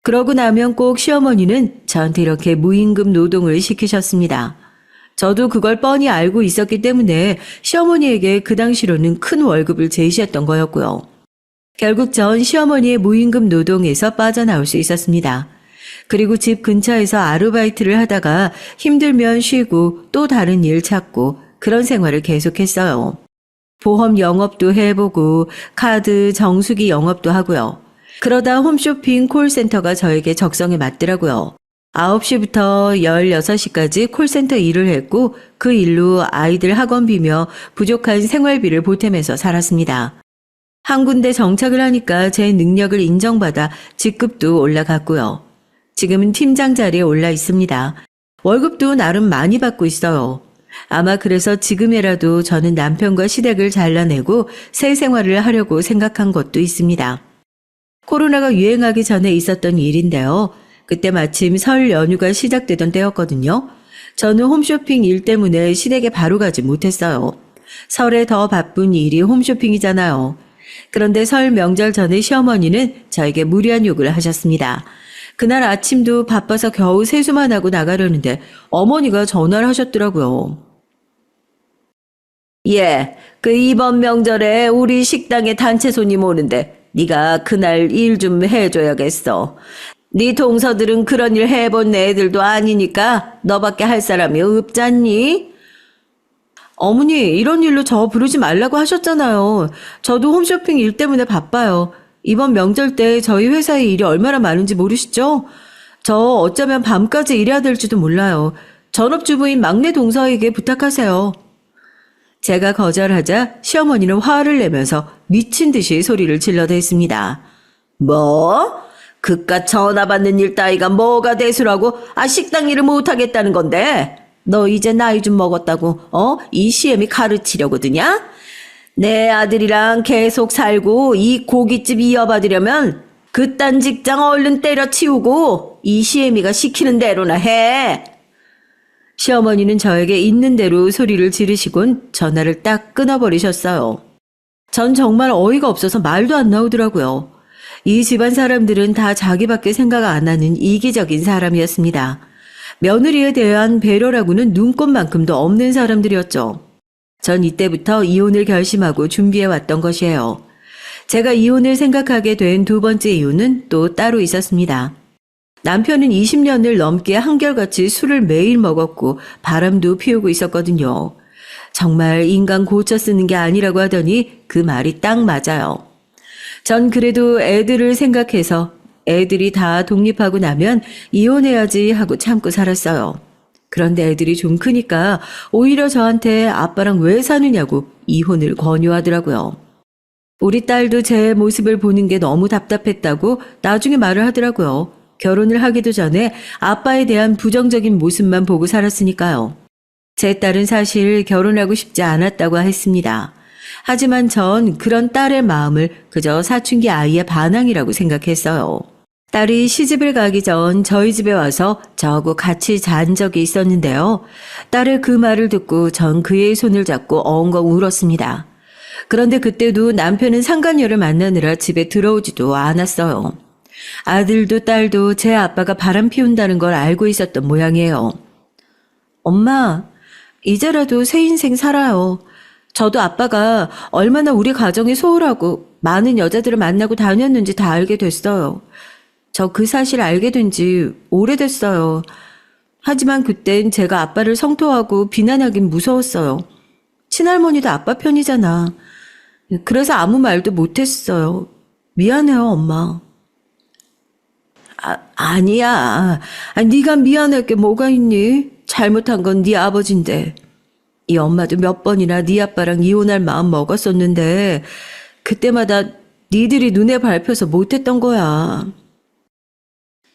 그러고 나면 꼭 시어머니는 저한테 이렇게 무임금 노동을 시키셨습니다. 저도 그걸 뻔히 알고 있었기 때문에 시어머니에게 그 당시로는 큰 월급을 제시했던 거였고요. 결국 전 시어머니의 무임금 노동에서 빠져나올 수 있었습니다. 그리고 집 근처에서 아르바이트를 하다가 힘들면 쉬고 또 다른 일 찾고 그런 생활을 계속했어요. 보험 영업도 해보고 카드 정수기 영업도 하고요. 그러다 홈쇼핑 콜센터가 저에게 적성에 맞더라고요. 9시부터 16시까지 콜센터 일을 했고 그 일로 아이들 학원비며 부족한 생활비를 보태면서 살았습니다. 한 군데 정착을 하니까 제 능력을 인정받아 직급도 올라갔고요. 지금은 팀장 자리에 올라 있습니다. 월급도 나름 많이 받고 있어요. 아마 그래서 지금이라도 저는 남편과 시댁을 잘라내고 새 생활을 하려고 생각한 것도 있습니다. 코로나가 유행하기 전에 있었던 일인데요. 그때 마침 설 연휴가 시작되던 때였거든요. 저는 홈쇼핑 일 때문에 시댁에 바로 가지 못했어요. 설에 더 바쁜 일이 홈쇼핑이잖아요. 그런데 설 명절 전에 시어머니는 저에게 무리한 요구를 하셨습니다. 그날 아침도 바빠서 겨우 세수만 하고 나가려는데 어머니가 전화를 하셨더라고요. 예, 그 이번 명절에 우리 식당에 단체 손님 오는데 네가 그날 일 좀 해줘야겠어. 네 동서들은 그런 일 해본 애들도 아니니까 너밖에 할 사람이 없잖니? 어머니, 이런 일로 저 부르지 말라고 하셨잖아요. 저도 홈쇼핑 일 때문에 바빠요. 이번 명절 때 저희 회사에 일이 얼마나 많은지 모르시죠? 저 어쩌면 밤까지 일해야 될지도 몰라요. 전업주부인 막내 동서에게 부탁하세요. 제가 거절하자 시어머니는 화를 내면서 미친 듯이 소리를 질러댔습니다. 뭐? 그깟 전화 받는 일 따위가 뭐가 대수라고 식당 일을 못하겠다는 건데? 너 이제 나이 좀 먹었다고 이 시엠이 가르치려고 드냐? 내 아들이랑 계속 살고 이 고깃집 이어받으려면 그딴 직장 얼른 때려치우고 이 시애미가 시키는 대로나 해. 시어머니는 저에게 있는 대로 소리를 지르시곤 전화를 딱 끊어버리셨어요. 전 정말 어이가 없어서 말도 안 나오더라고요. 이 집안 사람들은 다 자기밖에 생각 안 하는 이기적인 사람이었습니다. 며느리에 대한 배려라고는 눈꼽만큼도 없는 사람들이었죠. 전 이때부터 이혼을 결심하고 준비해왔던 것이에요. 제가 이혼을 생각하게 된 두 번째 이유는 또 따로 있었습니다. 남편은 20년을 넘게 한결같이 술을 매일 먹었고 바람도 피우고 있었거든요. 정말 인간 고쳐 쓰는 게 아니라고 하더니 그 말이 딱 맞아요. 전 그래도 애들을 생각해서 애들이 다 독립하고 나면 이혼해야지 하고 참고 살았어요. 그런데 애들이 좀 크니까 오히려 저한테 아빠랑 왜 사느냐고 이혼을 권유하더라고요. 우리 딸도 제 모습을 보는 게 너무 답답했다고 나중에 말을 하더라고요. 결혼을 하기도 전에 아빠에 대한 부정적인 모습만 보고 살았으니까요. 제 딸은 사실 결혼하고 싶지 않았다고 했습니다. 하지만 전 그런 딸의 마음을 그저 사춘기 아이의 반항이라고 생각했어요. 딸이 시집을 가기 전 저희 집에 와서 저하고 같이 잔 적이 있었는데요. 딸의 그 말을 듣고 전 그의 손을 잡고 엉엉 울었습니다. 그런데 그때도 남편은 상간녀를 만나느라 집에 들어오지도 않았어요. 아들도 딸도 제 아빠가 바람 피운다는 걸 알고 있었던 모양이에요. 엄마, 이제라도 새 인생 살아요. 저도 아빠가 얼마나 우리 가정이 소홀하고 많은 여자들을 만나고 다녔는지 다 알게 됐어요. 저 그 사실 알게 된 지 오래됐어요. 하지만 그땐 제가 아빠를 성토하고 비난하긴 무서웠어요. 친할머니도 아빠 편이잖아. 그래서 아무 말도 못했어요. 미안해요, 엄마. 아니야. 네가 미안할 게 뭐가 있니? 잘못한 건 네 아버지인데. 이 엄마도 몇 번이나 네 아빠랑 이혼할 마음 먹었었는데 그때마다 니들이 눈에 밟혀서 못했던 거야.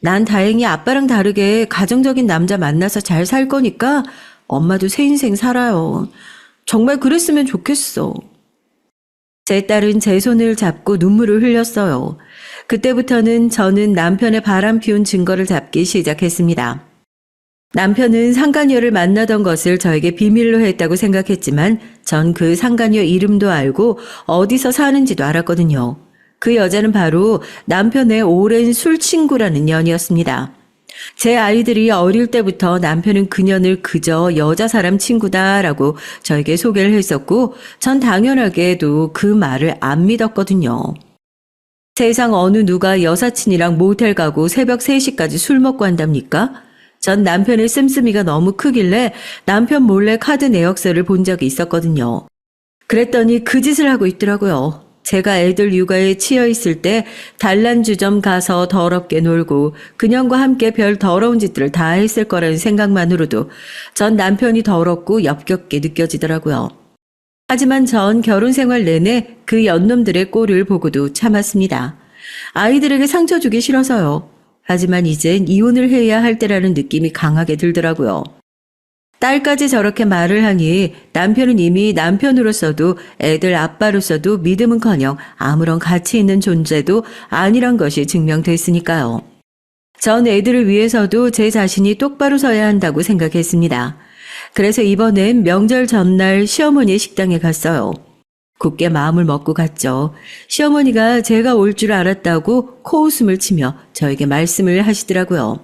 난 다행히 아빠랑 다르게 가정적인 남자 만나서 잘 살 거니까 엄마도 새 인생 살아요. 정말 그랬으면 좋겠어. 제 딸은 제 손을 잡고 눈물을 흘렸어요. 그때부터는 저는 남편의 바람 피운 증거를 잡기 시작했습니다. 남편은 상간녀를 만나던 것을 저에게 비밀로 했다고 생각했지만 전 그 상간녀 이름도 알고 어디서 사는지도 알았거든요. 그 여자는 바로 남편의 오랜 술 친구라는 년이었습니다. 제 아이들이 어릴 때부터 남편은 그년을 그저 여자 사람 친구다라고 저에게 소개를 했었고 전 당연하게도 그 말을 안 믿었거든요. 세상 어느 누가 여사친이랑 모텔 가고 새벽 3시까지 술 먹고 한답니까? 전 남편의 씀씀이가 너무 크길래 남편 몰래 카드 내역서를 본 적이 있었거든요. 그랬더니 그 짓을 하고 있더라고요. 제가 애들 육아에 치여 있을 때 단란주점 가서 더럽게 놀고 그년과 함께 별 더러운 짓들을 다 했을 거라는 생각만으로도 전 남편이 더럽고 역겹게 느껴지더라고요. 하지만 전 결혼 생활 내내 그 연놈들의 꼴을 보고도 참았습니다. 아이들에게 상처 주기 싫어서요. 하지만 이젠 이혼을 해야 할 때라는 느낌이 강하게 들더라고요. 딸까지 저렇게 말을 하니 남편은 이미 남편으로서도 애들 아빠로서도 믿음은커녕 아무런 가치 있는 존재도 아니란 것이 증명됐으니까요. 전 애들을 위해서도 제 자신이 똑바로 서야 한다고 생각했습니다. 그래서 이번엔 명절 전날 시어머니의 식당에 갔어요. 굳게 마음을 먹고 갔죠. 시어머니가 제가 올 줄 알았다고 코웃음을 치며 저에게 말씀을 하시더라고요.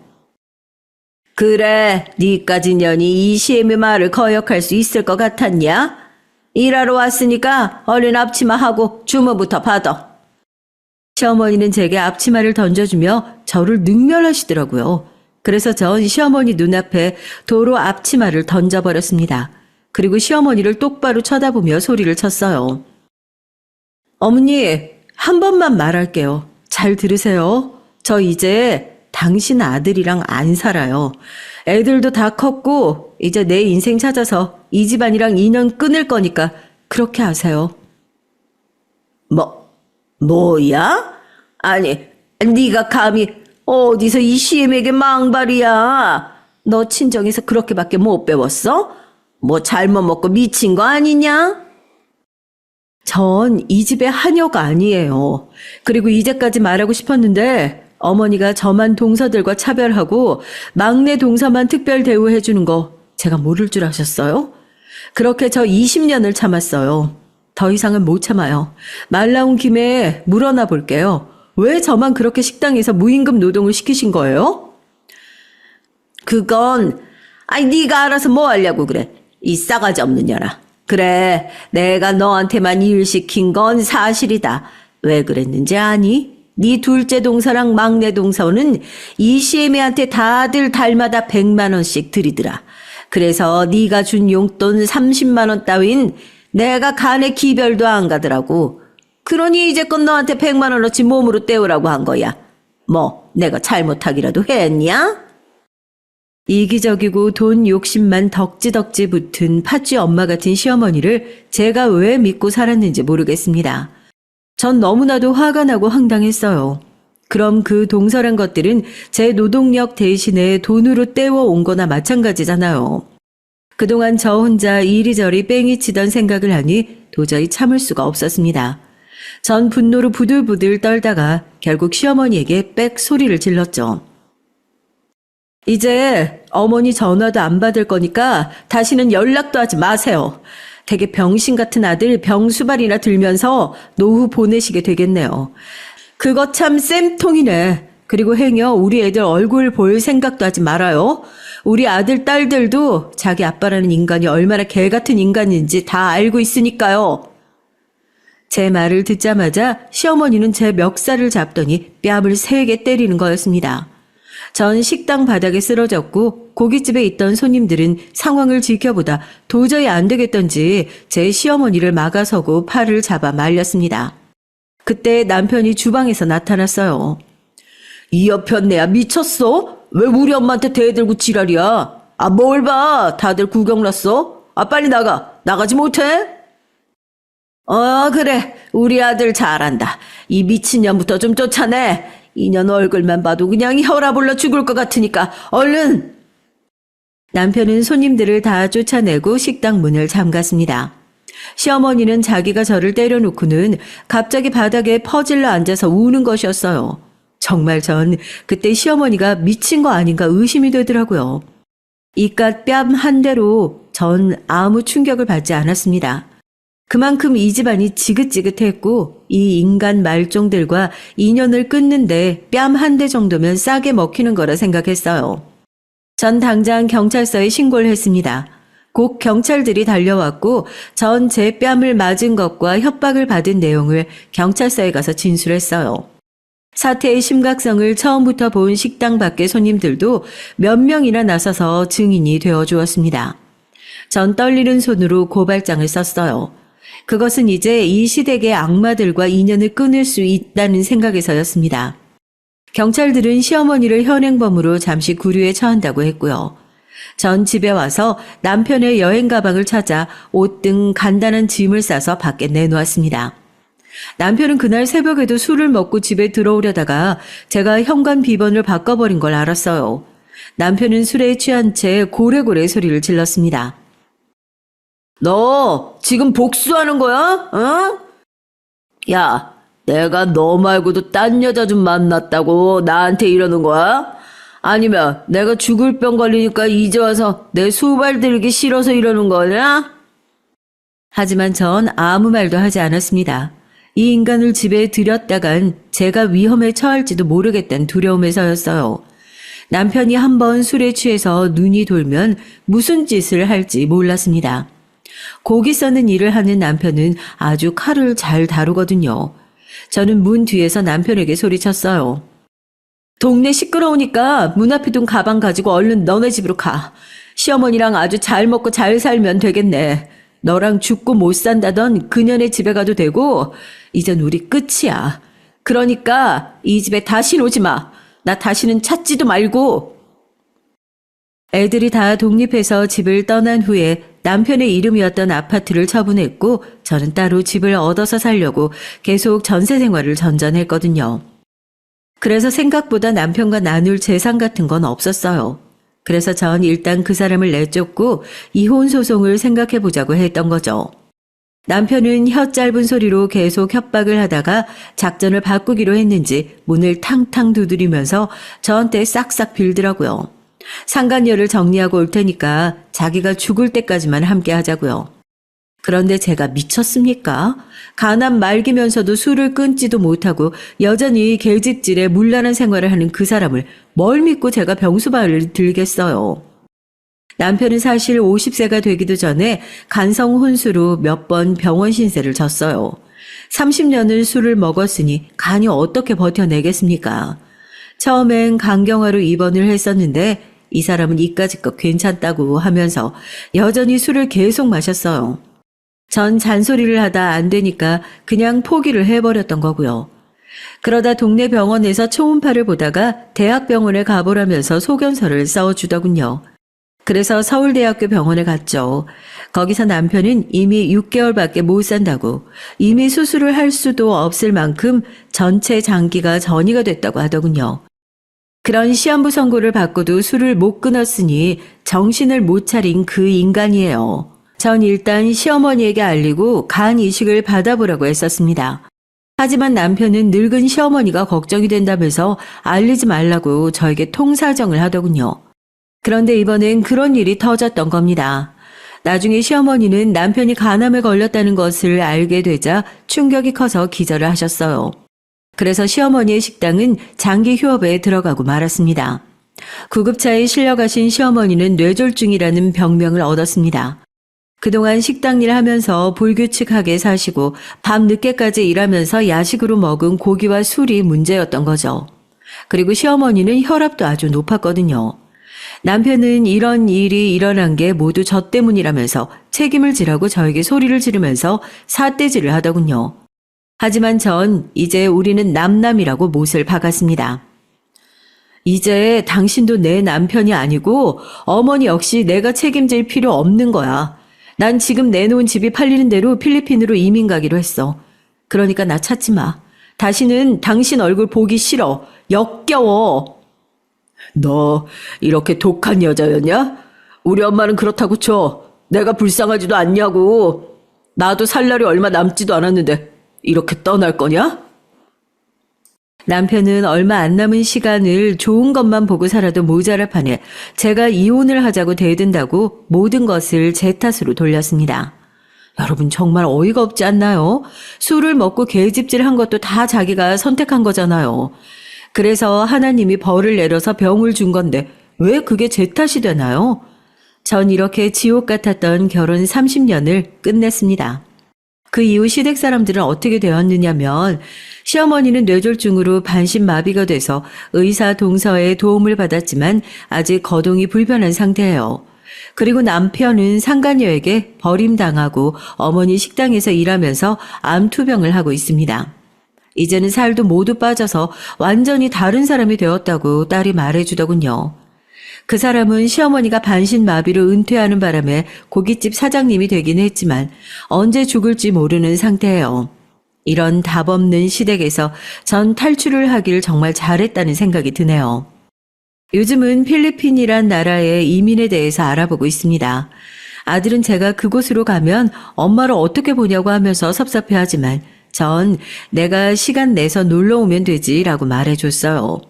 그래, 니까지 년이 이 시엠의 말을 거역할 수 있을 것 같았냐? 일하러 왔으니까 얼른 앞치마 하고 주문부터 받아. 시어머니는 제게 앞치마를 던져주며 저를 능멸하시더라고요. 그래서 전 시어머니 눈앞에 도로 앞치마를 던져버렸습니다. 그리고 시어머니를 똑바로 쳐다보며 소리를 쳤어요. 어머니, 한 번만 말할게요. 잘 들으세요. 저 이제 당신 아들이랑 안 살아요. 애들도 다 컸고 이제 내 인생 찾아서 이 집안이랑 인연 끊을 거니까 그렇게 하세요. 뭐야? 아니, 네가 감히 어디서 이 시엠에게 망발이야? 너 친정에서 그렇게밖에 못 배웠어? 뭐 잘못 먹고 미친 거 아니냐? 전 이 집의 하녀가 아니에요. 그리고 이제까지 말하고 싶었는데 어머니가 저만 동서들과 차별하고 막내 동서만 특별 대우해주는 거 제가 모를 줄 아셨어요? 그렇게 저 20년을 참았어요. 더 이상은 못 참아요. 말 나온 김에 물어나 볼게요. 왜 저만 그렇게 식당에서 무임금 노동을 시키신 거예요? 그건 네가 알아서 뭐 하려고 그래. 이 싸가지 없는 년아. 그래, 내가 너한테만 일 시킨 건 사실이다. 왜 그랬는지 아니? 네 둘째 동서랑 막내 동서는 이 시애미한테 다들 달마다 100만 원씩 드리더라. 그래서 네가 준 용돈 30만 원 따윈 내가 간에 기별도 안 가더라고. 그러니 이제껏 너한테 100만 원어치 몸으로 때우라고 한 거야. 뭐 내가 잘못하기라도 했냐? 이기적이고 돈 욕심만 덕지덕지 붙은 팥쥐 엄마 같은 시어머니를 제가 왜 믿고 살았는지 모르겠습니다. 전 너무나도 화가 나고 황당했어요. 그럼 그 동서란 것들은 제 노동력 대신에 돈으로 떼워온 거나 마찬가지잖아요. 그동안 저 혼자 이리저리 뺑이 치던 생각을 하니 도저히 참을 수가 없었습니다. 전 분노로 부들부들 떨다가 결국 시어머니에게 빽 소리를 질렀죠. 이제 어머니 전화도 안 받을 거니까 다시는 연락도 하지 마세요. 되게 병신 같은 아들 병수발이나 들면서 노후 보내시게 되겠네요. 그거 참 쌤통이네. 그리고 행여 우리 애들 얼굴 볼 생각도 하지 말아요. 우리 아들 딸들도 자기 아빠라는 인간이 얼마나 개 같은 인간인지 다 알고 있으니까요. 제 말을 듣자마자 시어머니는 제 멱살을 잡더니 뺨을 세게 때리는 거였습니다. 전 식당 바닥에 쓰러졌고 고깃집에 있던 손님들은 상황을 지켜보다 도저히 안 되겠던지 제 시어머니를 막아서고 팔을 잡아 말렸습니다. 그때 남편이 주방에서 나타났어요. 이 여편네야 미쳤어? 왜 우리 엄마한테 대들고 지랄이야? 뭘 봐. 다들 구경 났어? 빨리 나가지 못해? 그래. 우리 아들 잘한다. 이 미친년부터 좀 쫓아내. 이년 얼굴만 봐도 그냥 혈압 올라 죽을 것 같으니까 얼른. 남편은 손님들을 다 쫓아내고 식당 문을 잠갔습니다. 시어머니는 자기가 저를 때려놓고는 갑자기 바닥에 퍼질러 앉아서 우는 것이었어요. 정말 전 그때 시어머니가 미친 거 아닌가 의심이 되더라고요. 이깟 뺨 한 대로 전 아무 충격을 받지 않았습니다. 그만큼 이 집안이 지긋지긋했고 이 인간 말종들과 인연을 끊는데 뺨 한 대 정도면 싸게 먹히는 거라 생각했어요. 전 당장 경찰서에 신고를 했습니다. 곧 경찰들이 달려왔고 전 제 뺨을 맞은 것과 협박을 받은 내용을 경찰서에 가서 진술했어요. 사태의 심각성을 처음부터 본 식당 밖의 손님들도 몇 명이나 나서서 증인이 되어주었습니다. 전 떨리는 손으로 고발장을 썼어요. 그것은 이제 이 시댁의 악마들과 인연을 끊을 수 있다는 생각에서였습니다. 경찰들은 시어머니를 현행범으로 잠시 구류에 처한다고 했고요. 전 집에 와서 남편의 여행 가방을 찾아 옷 등 간단한 짐을 싸서 밖에 내놓았습니다. 남편은 그날 새벽에도 술을 먹고 집에 들어오려다가 제가 현관 비번을 바꿔버린 걸 알았어요. 남편은 술에 취한 채 고래고래 소리를 질렀습니다. 너 지금 복수하는 거야? 어? 야, 내가 너 말고도 딴 여자 좀 만났다고 나한테 이러는 거야? 아니면 내가 죽을 병 걸리니까 이제 와서 내 수발 들기 싫어서 이러는 거냐? 하지만 전 아무 말도 하지 않았습니다. 이 인간을 집에 들였다간 제가 위험에 처할지도 모르겠다는 두려움에서였어요. 남편이 한번 술에 취해서 눈이 돌면 무슨 짓을 할지 몰랐습니다. 고기 써는 일을 하는 남편은 아주 칼을 잘 다루거든요. 저는 문 뒤에서 남편에게 소리쳤어요. 동네 시끄러우니까 문 앞에 둔 가방 가지고 얼른 너네 집으로 가. 시어머니랑 아주 잘 먹고 잘 살면 되겠네. 너랑 죽고 못 산다던 그년의 집에 가도 되고 이젠 우리 끝이야. 그러니까 이 집에 다시 오지 마. 나 다시는 찾지도 말고. 애들이 다 독립해서 집을 떠난 후에 남편의 이름이었던 아파트를 처분했고 저는 따로 집을 얻어서 살려고 계속 전세 생활을 전전했거든요. 그래서 생각보다 남편과 나눌 재산 같은 건 없었어요. 그래서 전 일단 그 사람을 내쫓고 이혼 소송을 생각해 보자고 했던 거죠. 남편은 혀 짧은 소리로 계속 협박을 하다가 작전을 바꾸기로 했는지 문을 탕탕 두드리면서 저한테 싹싹 빌더라고요. 상간녀를 정리하고 올 테니까 자기가 죽을 때까지만 함께 하자고요. 그런데 제가 미쳤습니까? 가난 말기면서도 술을 끊지도 못하고 여전히 계집질에 문란한 생활을 하는 그 사람을 뭘 믿고 제가 병수발을 들겠어요. 남편은 사실 50세가 되기도 전에 간성 혼수로 몇 번 병원 신세를 졌어요. 30년을 술을 먹었으니 간이 어떻게 버텨내겠습니까? 처음엔 간경화로 입원을 했었는데 이 사람은 이까짓것 괜찮다고 하면서 여전히 술을 계속 마셨어요. 전 잔소리를 하다 안 되니까 그냥 포기를 해버렸던 거고요. 그러다 동네 병원에서 초음파를 보다가 대학병원에 가보라면서 소견서를 써주더군요. 그래서 서울대학교 병원에 갔죠. 거기서 남편은 이미 6개월밖에 못 산다고, 이미 수술을 할 수도 없을 만큼 전체 장기가 전이가 됐다고 하더군요. 그런 시한부 선고를 받고도 술을 못 끊었으니 정신을 못 차린 그 인간이에요. 전 일단 시어머니에게 알리고 간 이식을 받아보라고 했었습니다. 하지만 남편은 늙은 시어머니가 걱정이 된다면서 알리지 말라고 저에게 통사정을 하더군요. 그런데 이번엔 그런 일이 터졌던 겁니다. 나중에 시어머니는 남편이 간암에 걸렸다는 것을 알게 되자 충격이 커서 기절을 하셨어요. 그래서 시어머니의 식당은 장기 휴업에 들어가고 말았습니다. 구급차에 실려가신 시어머니는 뇌졸중이라는 병명을 얻었습니다. 그동안 식당 일 하면서 불규칙하게 사시고 밤 늦게까지 일하면서 야식으로 먹은 고기와 술이 문제였던 거죠. 그리고 시어머니는 혈압도 아주 높았거든요. 남편은 이런 일이 일어난 게 모두 저 때문이라면서 책임을 지라고 저에게 소리를 지르면서 삿대질을 하더군요. 하지만 전 이제 우리는 남남이라고 못을 박았습니다. 이제 당신도 내 남편이 아니고 어머니 역시 내가 책임질 필요 없는 거야. 난 지금 내놓은 집이 팔리는 대로 필리핀으로 이민 가기로 했어. 그러니까 나 찾지 마. 다시는 당신 얼굴 보기 싫어. 역겨워. 너 이렇게 독한 여자였냐? 우리 엄마는 그렇다고 쳐. 내가 불쌍하지도 않냐고. 나도 살 날이 얼마 남지도 않았는데 이렇게 떠날 거냐? 남편은 얼마 안 남은 시간을 좋은 것만 보고 살아도 모자랄 판에 제가 이혼을 하자고 대든다고 모든 것을 제 탓으로 돌렸습니다. 여러분 정말 어이가 없지 않나요? 술을 먹고 계집질한 것도 다 자기가 선택한 거잖아요. 그래서 하나님이 벌을 내려서 병을 준 건데 왜 그게 제 탓이 되나요? 전 이렇게 지옥 같았던 결혼 30년을 끝냈습니다. 그 이후 시댁 사람들은 어떻게 되었느냐면 시어머니는 뇌졸중으로 반신마비가 돼서 의사 동서의 도움을 받았지만 아직 거동이 불편한 상태예요. 그리고 남편은 상간녀에게 버림당하고 어머니 식당에서 일하면서 암투병을 하고 있습니다. 이제는 살도 모두 빠져서 완전히 다른 사람이 되었다고 딸이 말해주더군요. 그 사람은 시어머니가 반신마비로 은퇴하는 바람에 고깃집 사장님이 되긴 했지만 언제 죽을지 모르는 상태예요. 이런 답 없는 시댁에서 전 탈출을 하길 정말 잘했다는 생각이 드네요. 요즘은 필리핀이란 나라의 이민에 대해서 알아보고 있습니다. 아들은 제가 그곳으로 가면 엄마를 어떻게 보냐고 하면서 섭섭해하지만 전 내가 시간 내서 놀러 오면 되지라고 말해줬어요.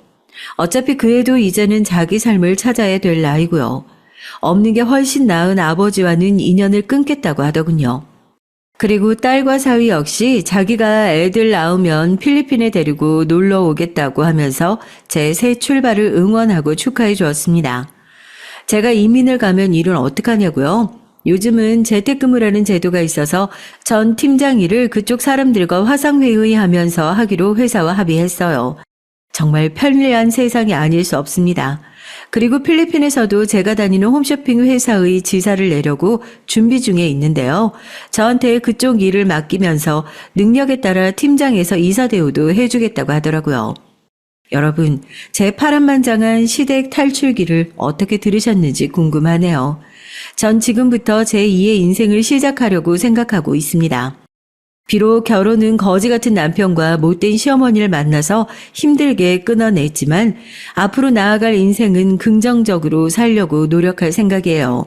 어차피 그 애도 이제는 자기 삶을 찾아야 될 나이고요. 없는 게 훨씬 나은 아버지와는 인연을 끊겠다고 하더군요. 그리고 딸과 사위 역시 자기가 애들 낳으면 필리핀에 데리고 놀러 오겠다고 하면서 제 새 출발을 응원하고 축하해 주었습니다. 제가 이민을 가면 일은 어떡하냐고요? 요즘은 재택근무라는 제도가 있어서 전 팀장 일을 그쪽 사람들과 화상회의하면서 하기로 회사와 합의했어요. 정말 편리한 세상이 아닐 수 없습니다. 그리고 필리핀에서도 제가 다니는 홈쇼핑 회사의 지사를 내려고 준비 중에 있는데요. 저한테 그쪽 일을 맡기면서 능력에 따라 팀장에서 이사 대우도 해주겠다고 하더라고요. 여러분, 제 파란만장한 시댁 탈출기를 어떻게 들으셨는지 궁금하네요. 전 지금부터 제2의 인생을 시작하려고 생각하고 있습니다. 비록 결혼은 거지 같은 남편과 못된 시어머니를 만나서 힘들게 끊어냈지만 앞으로 나아갈 인생은 긍정적으로 살려고 노력할 생각이에요.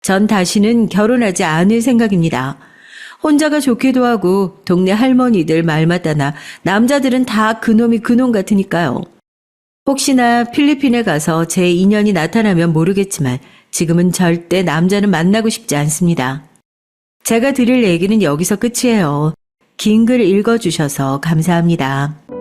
전 다시는 결혼하지 않을 생각입니다. 혼자가 좋기도 하고 동네 할머니들 말마다나 남자들은 다 그놈이 그놈 같으니까요. 혹시나 필리핀에 가서 제 인연이 나타나면 모르겠지만 지금은 절대 남자는 만나고 싶지 않습니다. 제가 드릴 얘기는 여기서 끝이에요. 긴 글 읽어주셔서 감사합니다.